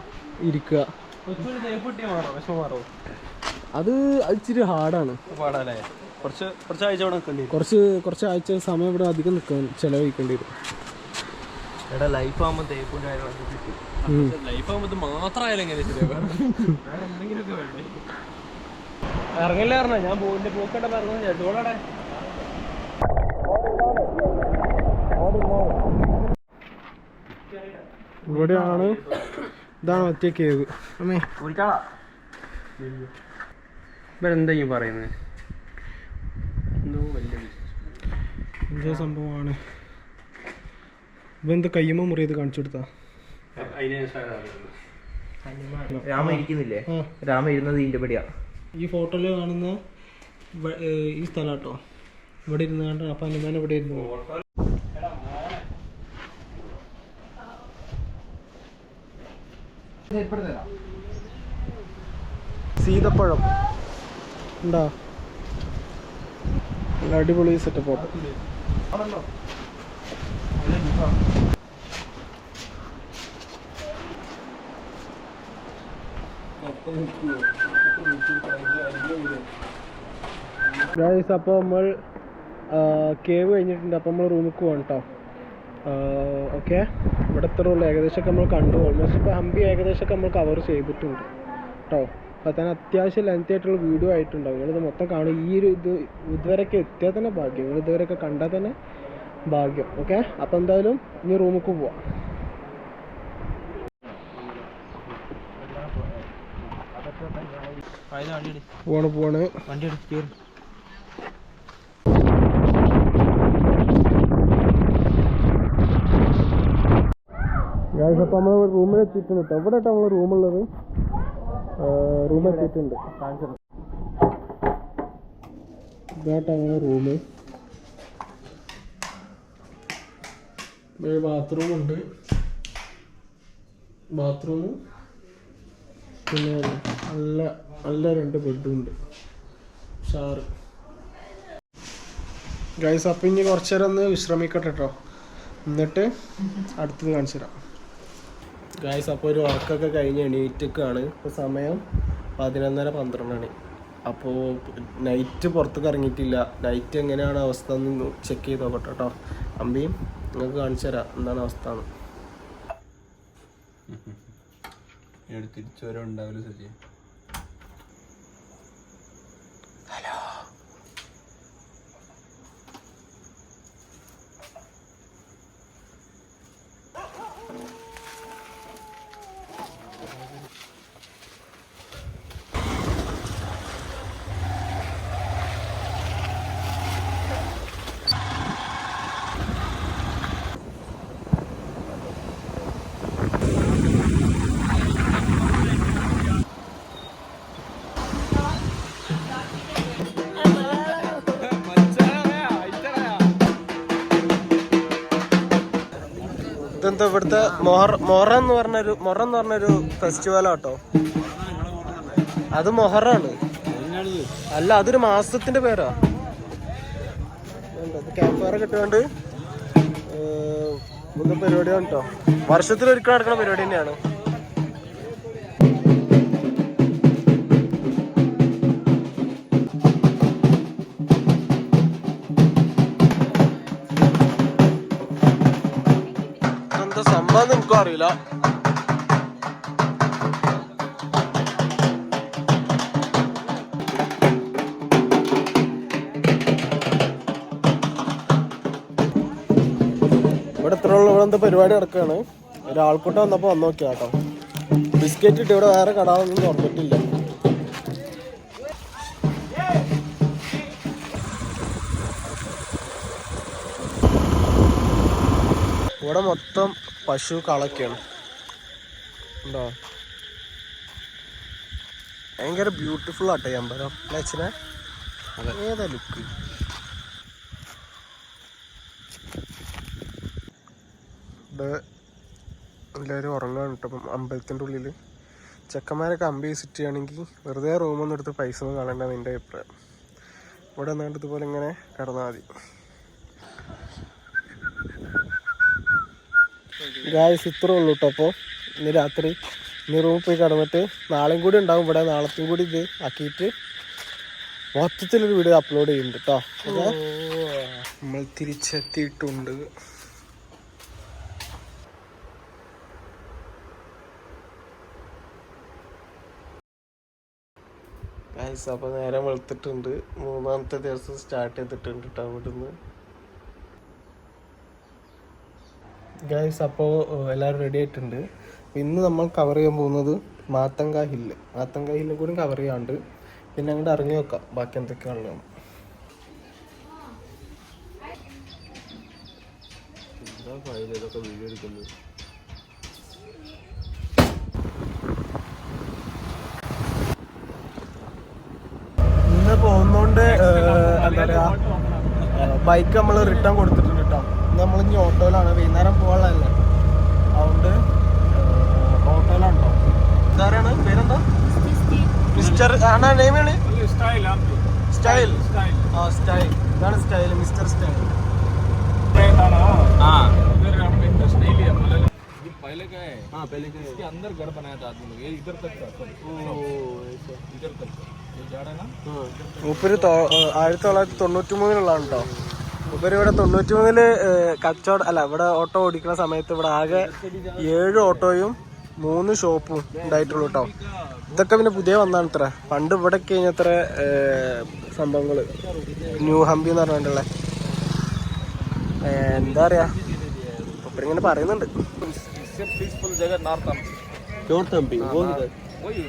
ഇരിക്കുക. അത് ഇച്ചിരി ഹാർഡാണ്. കുറച്ച് ആഴ്ച സമയം ഇവിടെ അധികം നിൽക്കാൻ ചിലവഴിക്കേണ്ടി വരും. എടാ ലൈഫ് ആകുമ്പോൾ തേപ്പുണ്ട് ഇറങ്ങില്ല പറഞ്ഞ ഞാൻ പോയിന്റെ പോക്കട്ടെ പറഞ്ഞു ചേട്ടോടെ. ഇവിടെയാണ്. ഇതാണ് മറ്റേ കേവ്. അമ്മേ ഇവരെന്തെങ്കിലും പറയുന്നത് എന്തോ സംഭവമാണ്. ഇവന്ത് കയ്യുമ്പോ മുറിയത് കാണിച്ചു കൊടുത്താ. രാമ ഇരിക്കുന്നില്ലേ? രാമ ഇരുന്നത് ഇതിന്റെ പടിയാ. ഈ ഫോട്ടോയിൽ കാണുന്ന ഈ സ്ഥലം കേട്ടോ. ഇവിടെ ഇരുന്ന് കണ്ട. അപ്പൊ ഹനുമാൻ ഇവിടെ ഇരുന്നു. സീതപ്പഴം ഉണ്ടോ? നല്ല അടിപൊളി സെറ്റപ്പ് ഫോട്ടോ. ഗൈസ്, അപ്പോൾ നമ്മൾ കേവ് കഴിഞ്ഞിട്ടുണ്ട്. അപ്പോൾ നമ്മൾ റൂമിൽ പോവാണ് കേട്ടോ. ഓക്കെ, ഇവിടെ എത്ര ഉള്ളു ഏകദേശമൊക്കെ നമ്മൾ കണ്ടു. ഓൾമോസ്റ്റ് ഇപ്പോൾ ഹംപി ഏകദേശമൊക്കെ നമ്മൾ കവർ ചെയ്തിട്ടുണ്ട് കേട്ടോ. അപ്പോൾ തന്നെ അത്യാവശ്യം ലെങ്ത് ആയിട്ടുള്ള വീഡിയോ ആയിട്ടുണ്ടാവും. നിങ്ങളിത് മൊത്തം കാണും. ഈ ഒരു ഇതുവരെയൊക്കെ എത്തിയാൽ തന്നെ ഭാഗ്യം, നിങ്ങൾ ഇതുവരെയൊക്കെ കണ്ടാൽ തന്നെ ഭാഗ്യം. ഓക്കെ, അപ്പോൾ എന്തായാലും ഇനി റൂമിലേക്ക് പോവാം. പോവാണ് വണ്ടി എടുത്ത് ഗൈസ്. അപ്പോൾ നമ്മൾ റൂമിൽ എത്തിയിട്ടുണ്ട് കേട്ടോ. ഇവിടെ കേട്ടോ നമ്മൾ റൂമുള്ളത്. റൂമെത്തിയിട്ടുണ്ട്. ഇതാട്ടോ നമ്മളെ റൂമ്. ബാത്റൂമുണ്ട്. ബാത്റൂമും പിന്നെ നല്ല നല്ല 2 ബെഡുണ്ട്. ഷവർ. ഗൈസ് അപ്പം ഇനി കുറച്ച് നേരം ഒന്ന് വിശ്രമിക്കട്ടെ കേട്ടോ, എന്നിട്ട് അടുത്തത് കാണിച്ചു തരാം. ഗൈസ് അപ്പോൾ ഒരു ഉറക്കമൊക്കെ കഴിഞ്ഞ് എണീറ്റൊക്കെയാണ്. ഇപ്പോൾ സമയം 11:30-12 അപ്പോൾ നൈറ്റ് പുറത്തേക്ക് ഇറങ്ങിയിട്ടില്ല. നൈറ്റ് എങ്ങനെയാണ് അവസ്ഥ എന്ന് ചെക്ക് ചെയ്ത് നോക്കട്ടെ കേട്ടോ. അമ്പിയും നിങ്ങൾക്ക് കാണിച്ചു തരാം എന്താണ് അവസ്ഥ എന്ന്. തിരിച്ചു വരെ ഉണ്ടാവില്ല സജി. ഇതെന്താ ഇവിടുത്തെ മൊഹറം എന്ന് പറഞ്ഞൊരു ഫെസ്റ്റിവലാട്ടോ. അത് മൊഹറാണ്. അല്ല, അതൊരു മാസത്തിന്റെ പേരാ. ക്യാമ്പ് ഫയർ കിട്ടുകൊണ്ട് ഒന്ന് പരിപാടിയാണ് കേട്ടോ. വർഷത്തിലൊരിക്കൽ നടക്കുന്ന പരിപാടി തന്നെയാണ്. എന്താ സംഭവം എനിക്കും അറിയില്ല. ഇവിടെ ഇവിടെ എന്താ പരിപാടി നടക്കുകയാണ്. ഒരാൾക്കൂട്ടം വന്നപ്പോൾ വന്ന് നോക്കിയാ കേട്ടോ. ബിസ്ക്കറ്റ് ഇട്ട് ഇവിടെ വേറെ കടകളൊന്നും തുറന്നിട്ടില്ല. ഇവിടെ മൊത്തം പശു കളൊക്കെയാണ് ഉണ്ടോ. ഭയങ്കര ബ്യൂട്ടിഫുൾ ആട്ടെ ഈ അമ്പലം. അച്ഛനെ ഏതാ ലുക്ക്. എല്ലാവരും ഉറങ്ങാൻ കിട്ടും അമ്പലത്തിൻ്റെ ഉള്ളിൽ. ചെക്കന്മാരൊക്കെ അമ്പി വിസിറ്റ് ചെയ്യുകയാണെങ്കിൽ വെറുതെ റൂമൊന്നും എടുത്ത് പൈസ ഒന്നും കളയേണ്ടത് എൻ്റെ അഭിപ്രായം. ഇവിടെ വന്നിട്ട് ഇതുപോലെ ഇങ്ങനെ കിടന്നാൽ മതി. ഗായ്സ് ഇത്രേ ഉള്ളൂ കേട്ടോ. അപ്പോൾ ഇന്ന് രാത്രി ഇനി റൂമിൽ പോയി കിടന്നിട്ട് നാളെയും കൂടി ഉണ്ടാവും ഇവിടെ. നാളത്തെയും കൂടി ഇത് ആക്കിയിട്ട് മൊത്തത്തിലൊരു വീഡിയോ അപ്ലോഡ് ചെയ്യുന്നുണ്ട് കേട്ടോ. നമ്മൾ തിരിച്ചെത്തിയിട്ടുണ്ട്. ഗൈസ് അപ്പോൾ നേരം വെളുത്തിട്ടുണ്ട്. 3ാമത്തെ ദിവസം സ്റ്റാർട്ട് ചെയ്തിട്ടുണ്ട് കേട്ടോ ഇവിടുന്ന്. ഗൈസ് അപ്പോൾ എല്ലാവരും റെഡി ആയിട്ടുണ്ട്. ഇന്ന് നമ്മൾ കവർ ചെയ്യാൻ പോകുന്നത് മാത്തങ്ക ഹില്ല്. മാത്തങ്ക ഹില്ലും കൂടി കവർ ചെയ്യാണ്ട് പിന്നെ അങ്ങോട്ട് ഇറങ്ങി വെക്കാം ബാക്കി എന്തൊക്കെയാണല്ലോ. ഇതൊക്കെ വീഡിയോ എടുക്കുന്നത്. ഇന്ന് പോകുന്നോണ്ട് എന്താ പറയുക, ബൈക്ക് നമ്മൾ റിട്ടേൺ കൊടുത്തിട്ടുണ്ട് കേട്ടോ. നമ്മൾ ഇനി ഓട്ടോയിലാണ്, വൈകുന്നേരം പോകാനുള്ളതല്ലേ, അതുകൊണ്ട് ഓട്ടോയിലാണ് കേട്ടോ. ഇതാരാണ് പേരെന്താ? മിസ്റ്റർ ആണോ നെയ്മാണ്? സ്റ്റൈൽ. ആ സ്റ്റൈൽ, ഇതാണ് സ്റ്റൈൽ, മിസ്റ്റർ സ്റ്റൈൽ. पहले का है। हाँ पहले का है। इसके अंदर घर बनाया था आदमी लोग, ये इधर तक था। इधर तक ये झाड़ है ना। മൂപ്പര് 1993 കേട്ടോ. മൂപ്പര് ഇവിടെ 93 കച്ചവടം അല്ല, ഇവിടെ ഓട്ടോ ഓടിക്കുന്ന സമയത്ത് ഇവിടെ ആകെ 7 ഓട്ടോയും 3 ഷോപ്പും ഉണ്ടായിട്ടുള്ളൂ കേട്ടോ. ഇതൊക്കെ പിന്നെ പുതിയ വന്നാണ് ഇത്ര. പണ്ട് ഇവിടെ കഴിഞ്ഞ അത്ര സംഭവങ്ങൾ ന്യൂ ഹംപി എന്ന് പറഞ്ഞിട്ടുള്ള എന്താ പറയാ ഇപ്പം ഇങ്ങനെ പറയുന്നുണ്ട്. नॉर्थ हम्पी वही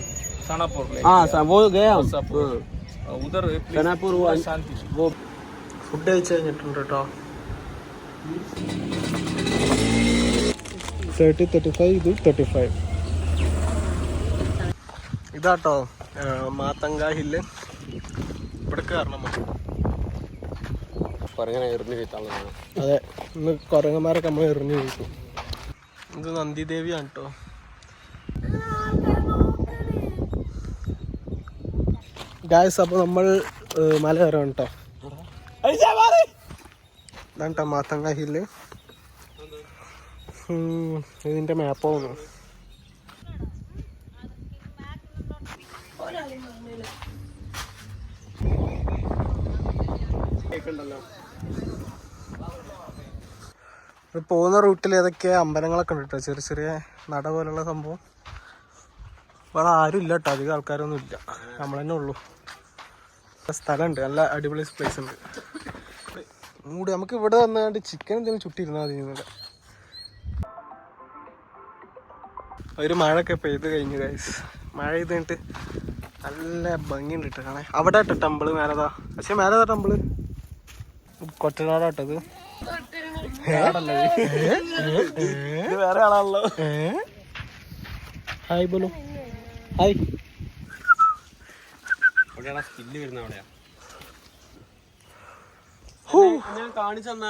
सनापुर हाँ वो गया उधर सनापुर वो ഫുഡ് കഴിച്ച് കഴിഞ്ഞിട്ടുണ്ട് കേട്ടോ. 30-35 ഇത് 35. ഇതാട്ടോ മാത്തങ്ക ഹില്ല്. ഇവിടെ കയറണം. അതെ, ഇന്ന് കുരങ്ങന്മാരൊക്കെ നമ്മൾ എറിഞ്ഞു കഴിക്കും. ഇത് നന്ദിദേവിയാണ് കേട്ടോ. ഗായ്സ്, അപ്പോൾ നമ്മൾ മല കയറാണ് കേട്ടോ. ഇതാണ് കേട്ടോ മാത്തങ്ക ഹില്ല്. ഇതിൻ്റെ മാപ്പാവുന്നു. പോകുന്ന റൂട്ടിൽ ഏതൊക്കെ അമ്പലങ്ങളൊക്കെ ഉണ്ട് കേട്ടോ. ചെറിയ ചെറിയ നട പോലുള്ള സംഭവം. ഇവിടെ ആരും ഇല്ല കേട്ടോ, അധികം ആൾക്കാരൊന്നും ഇല്ല, നമ്മൾ തന്നെ ഉള്ളൂ. സ്ഥലമുണ്ട്, നല്ല അടിപൊളി പ്ലേസ് ഉണ്ട്. മൂടി നമുക്ക് ഇവിടെ വന്നുകൊണ്ട് ചിക്കൻ എന്തെങ്കിലും ചുട്ടിരുന്നാൽ മതി. ഇന്നലെ ഒരു മഴയൊക്കെ പെയ്ത് കഴിഞ്ഞു ഗൈസ്. മഴ ചെയ്ത് കഴിഞ്ഞിട്ട് നല്ല ഭംഗിയുണ്ട് കേട്ടോ കാണാൻ. അവിടെ കേട്ടോ ടെമ്പിള് മേലതാ. പക്ഷെ മേലതാ ടെമ്പിള് കൊറ്റനാടാട്ടത്. വേറെ ആളാണല്ലോ. ഹായ് ബോലു. ഹായ്. സ്കില്ല് വരുന്ന അവിടെയാ ഞാൻ കാണിച്ചു തന്ന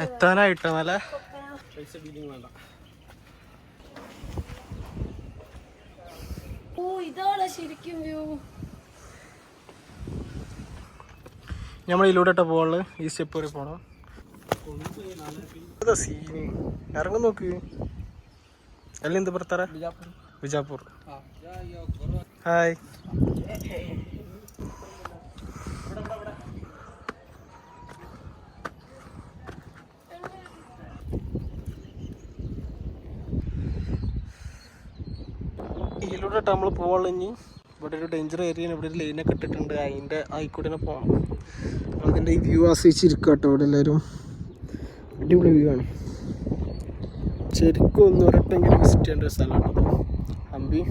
എത്താനായിട്ടോ നല്ല നമ്മൾ ഇതിലൂടെ പോകാനുള്ളത്. ഈ സ്റ്റെപ്പ് വരെ പോണം. സീന് ഇറങ്ങും നോക്ക്. എല്ലാം എന്ത് പുറത്തറ? വിജാപൂർ. ഹായ്. ഇതിലൂടെ നമ്മൾ പോകാനുള്ള. ഇനി ഇവിടെ ഒരു ഡേഞ്ചർ ഏരിയ, ഇവിടെ ഒരു ലൈനൊക്കെ ഇട്ടിട്ടുണ്ട്. അതിൻ്റെ ആയിക്കൂടെ തന്നെ പോകണം. അതിൻ്റെ ഈ വ്യൂ ആസ്വദിച്ചിരിക്കുക കേട്ടോ. ഇവിടെ എല്ലാവരും അടിപൊളി വ്യൂ ആണ്. ശരിക്കും ഒന്ന് ഒരട്ടെങ്കിലും വിസിറ്റ് ചെയ്യേണ്ട ഒരു സ്ഥലമാണ് ഹംപി.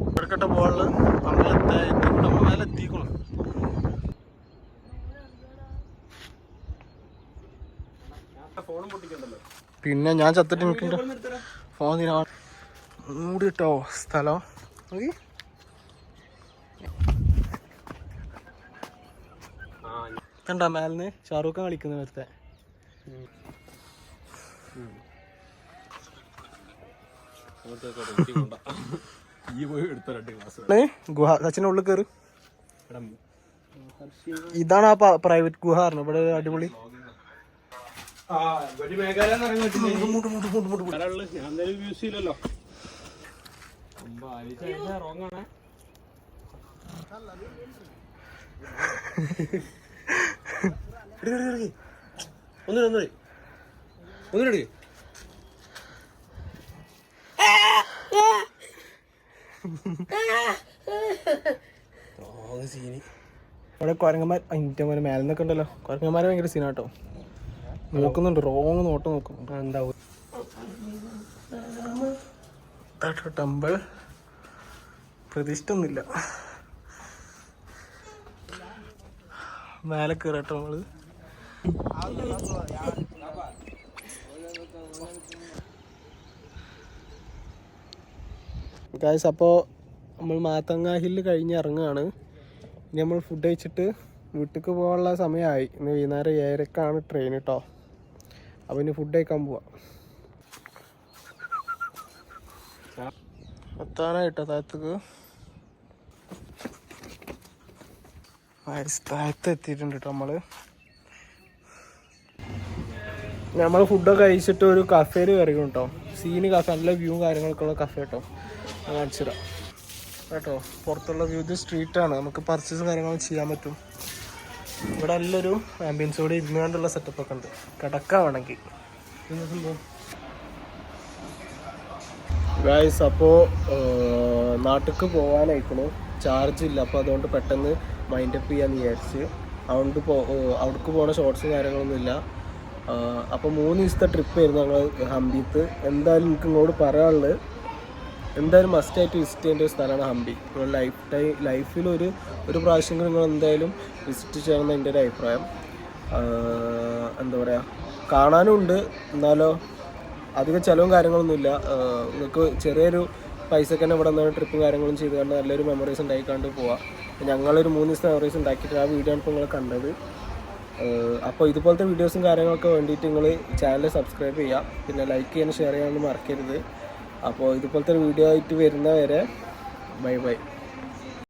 ഇവിടേക്കട്ടെ പോകാനുള്ള. നമ്മൾ മേലെ എത്തിക്കണം. പിന്നെ ഞാൻ ചത്തിട്ട് നിൽക്കണ്ട ഫോൺ തീരാ മൂടി കേട്ടോ സ്ഥലം. കണ്ടാ മേലിന്ന് ഷാറൂഖ് ഖാൻ കളിക്കുന്ന നേരത്തെ. ഗുഹ സച്ചിന്റെ ഉള്ളിൽ കയറി. ഇതാണ് ആ പ്രൈവറ്റ് ഗുഹ പറഞ്ഞു. ഇവിടെ അടിപൊളി. മ്യൂസിയല്ലോ ഒന്നിനടി ഇവിടെ കുരങ്ങന്മാർ അതിൻ്റെ പോലെ മേലെ നിന്നൊക്കെ ഉണ്ടല്ലോ. കുരങ്ങന്മാരെ ഭയങ്കര സീനാട്ടോ. നോക്കുന്നുണ്ട്, റോങ് നോട്ട് നോക്കുന്നുണ്ട്. എന്താവും ടെമ്പിൾ പ്രതീക്ഷിച്ചൊന്നുമില്ല. മേലെ കയറട്ടോ നമ്മള്. ഗായ്സ്, അപ്പോൾ നമ്മൾ മാത്തങ്ങ ഹില്ല് കഴിഞ്ഞ് ഇറങ്ങുകയാണ്. ഇനി നമ്മൾ ഫുഡ് കഴിച്ചിട്ട് വീട്ടിലേക്ക് പോകാനുള്ള സമയമായി. ഇന്ന് വൈകുന്നേരം 7:00-ക്കാണ് ട്രെയിൻ കേട്ടോ. അപ്പോൾ ഇനി ഫുഡ് കഴിക്കാൻ പോവാം. എത്താനായിട്ടോ താഴത്തേക്ക്. താഴത്ത് എത്തിയിട്ടുണ്ട് കേട്ടോ നമ്മൾ ഫുഡൊക്കെ കഴിച്ചിട്ട് ഒരു കഫേയിൽ കയറിക്കും കേട്ടോ. സീന് കഫേ, നല്ല വ്യൂവും കാര്യങ്ങളൊക്കെ ഉള്ള കഫേ കേട്ടോ. കാണിച്ചിടാം കേട്ടോ. പുറത്തുള്ള വ്യൂ, ഇത് സ്ട്രീറ്റാണ്, നമുക്ക് പർച്ചേസും കാര്യങ്ങളും ചെയ്യാൻ പറ്റും. ഇവിടെ നല്ലൊരു ആംബിയൻസോടെ ഇരുന്നുകൊണ്ടുള്ള സെറ്റപ്പൊക്കെ ഉണ്ട്. കിടക്കാൻ വേണമെങ്കിൽ ഗായ്സ്. അപ്പോൾ നാട്ടിലേക്ക് പോകാനായിക്കണു. ചാർജ് ഇല്ല, അപ്പോൾ അതുകൊണ്ട് പെട്ടെന്ന് മൈൻഡപ്പ് ചെയ്യാന്ന് വിചാരിച്ച്. അതുകൊണ്ട് അവിടേക്ക് പോണ ഷോർട്സും കാര്യങ്ങളൊന്നും ഇല്ല. അപ്പോൾ 3 ദിവസത്തെ ട്രിപ്പായിരുന്നു ഞങ്ങൾ ഹംപിത്ത്. എന്തായാലും എനിക്ക് ഇങ്ങോട്ട് പറയാനുള്ളത്, എന്തായാലും മസ്റ്റായിട്ട് വിസിറ്റ് ചെയ്യേണ്ട ഒരു സ്ഥലമാണ് ഹംപി. നിങ്ങൾ ലൈഫിൽ ഒരു പ്രാവശ്യം നിങ്ങൾ എന്തായാലും വിസിറ്റ് ചെയ്യണമെന്ന് എൻ്റെ ഒരു അഭിപ്രായം. എന്താ പറയുക, കാണാനും ഉണ്ട്, എന്നാലോ അധികം ചിലവും കാര്യങ്ങളൊന്നുമില്ല. നിങ്ങൾക്ക് ചെറിയൊരു പൈസക്ക് തന്നെ ഇവിടെ നിന്ന് ട്രിപ്പും കാര്യങ്ങളും ചെയ്ത് കണ്ട് നല്ലൊരു മെമ്മറീസ് ഉണ്ടാക്കിക്കൊണ്ട് പോവാം. ഞങ്ങളൊരു 3 ദിവസത്തെ മെമ്മറീസ് ഉണ്ടാക്കിയിട്ട് ആ വീഡിയോ ആണ് ഇപ്പോൾ നിങ്ങൾ കണ്ടത്. അപ്പോൾ ഇതുപോലത്തെ വീഡിയോസും കാര്യങ്ങളൊക്കെ വേണ്ടിയിട്ട് നിങ്ങൾ ചാനൽ സബ്സ്ക്രൈബ് ചെയ്യുക, പിന്നെ ലൈക്ക് ചെയ്യാനും ഷെയർ ചെയ്യാനൊന്നും മറക്കരുത്. അപ്പോൾ ഇതുപോലത്തെ ഒരു വീഡിയോ ആയിട്ട് വരുന്നവരെ ബൈ ബൈ.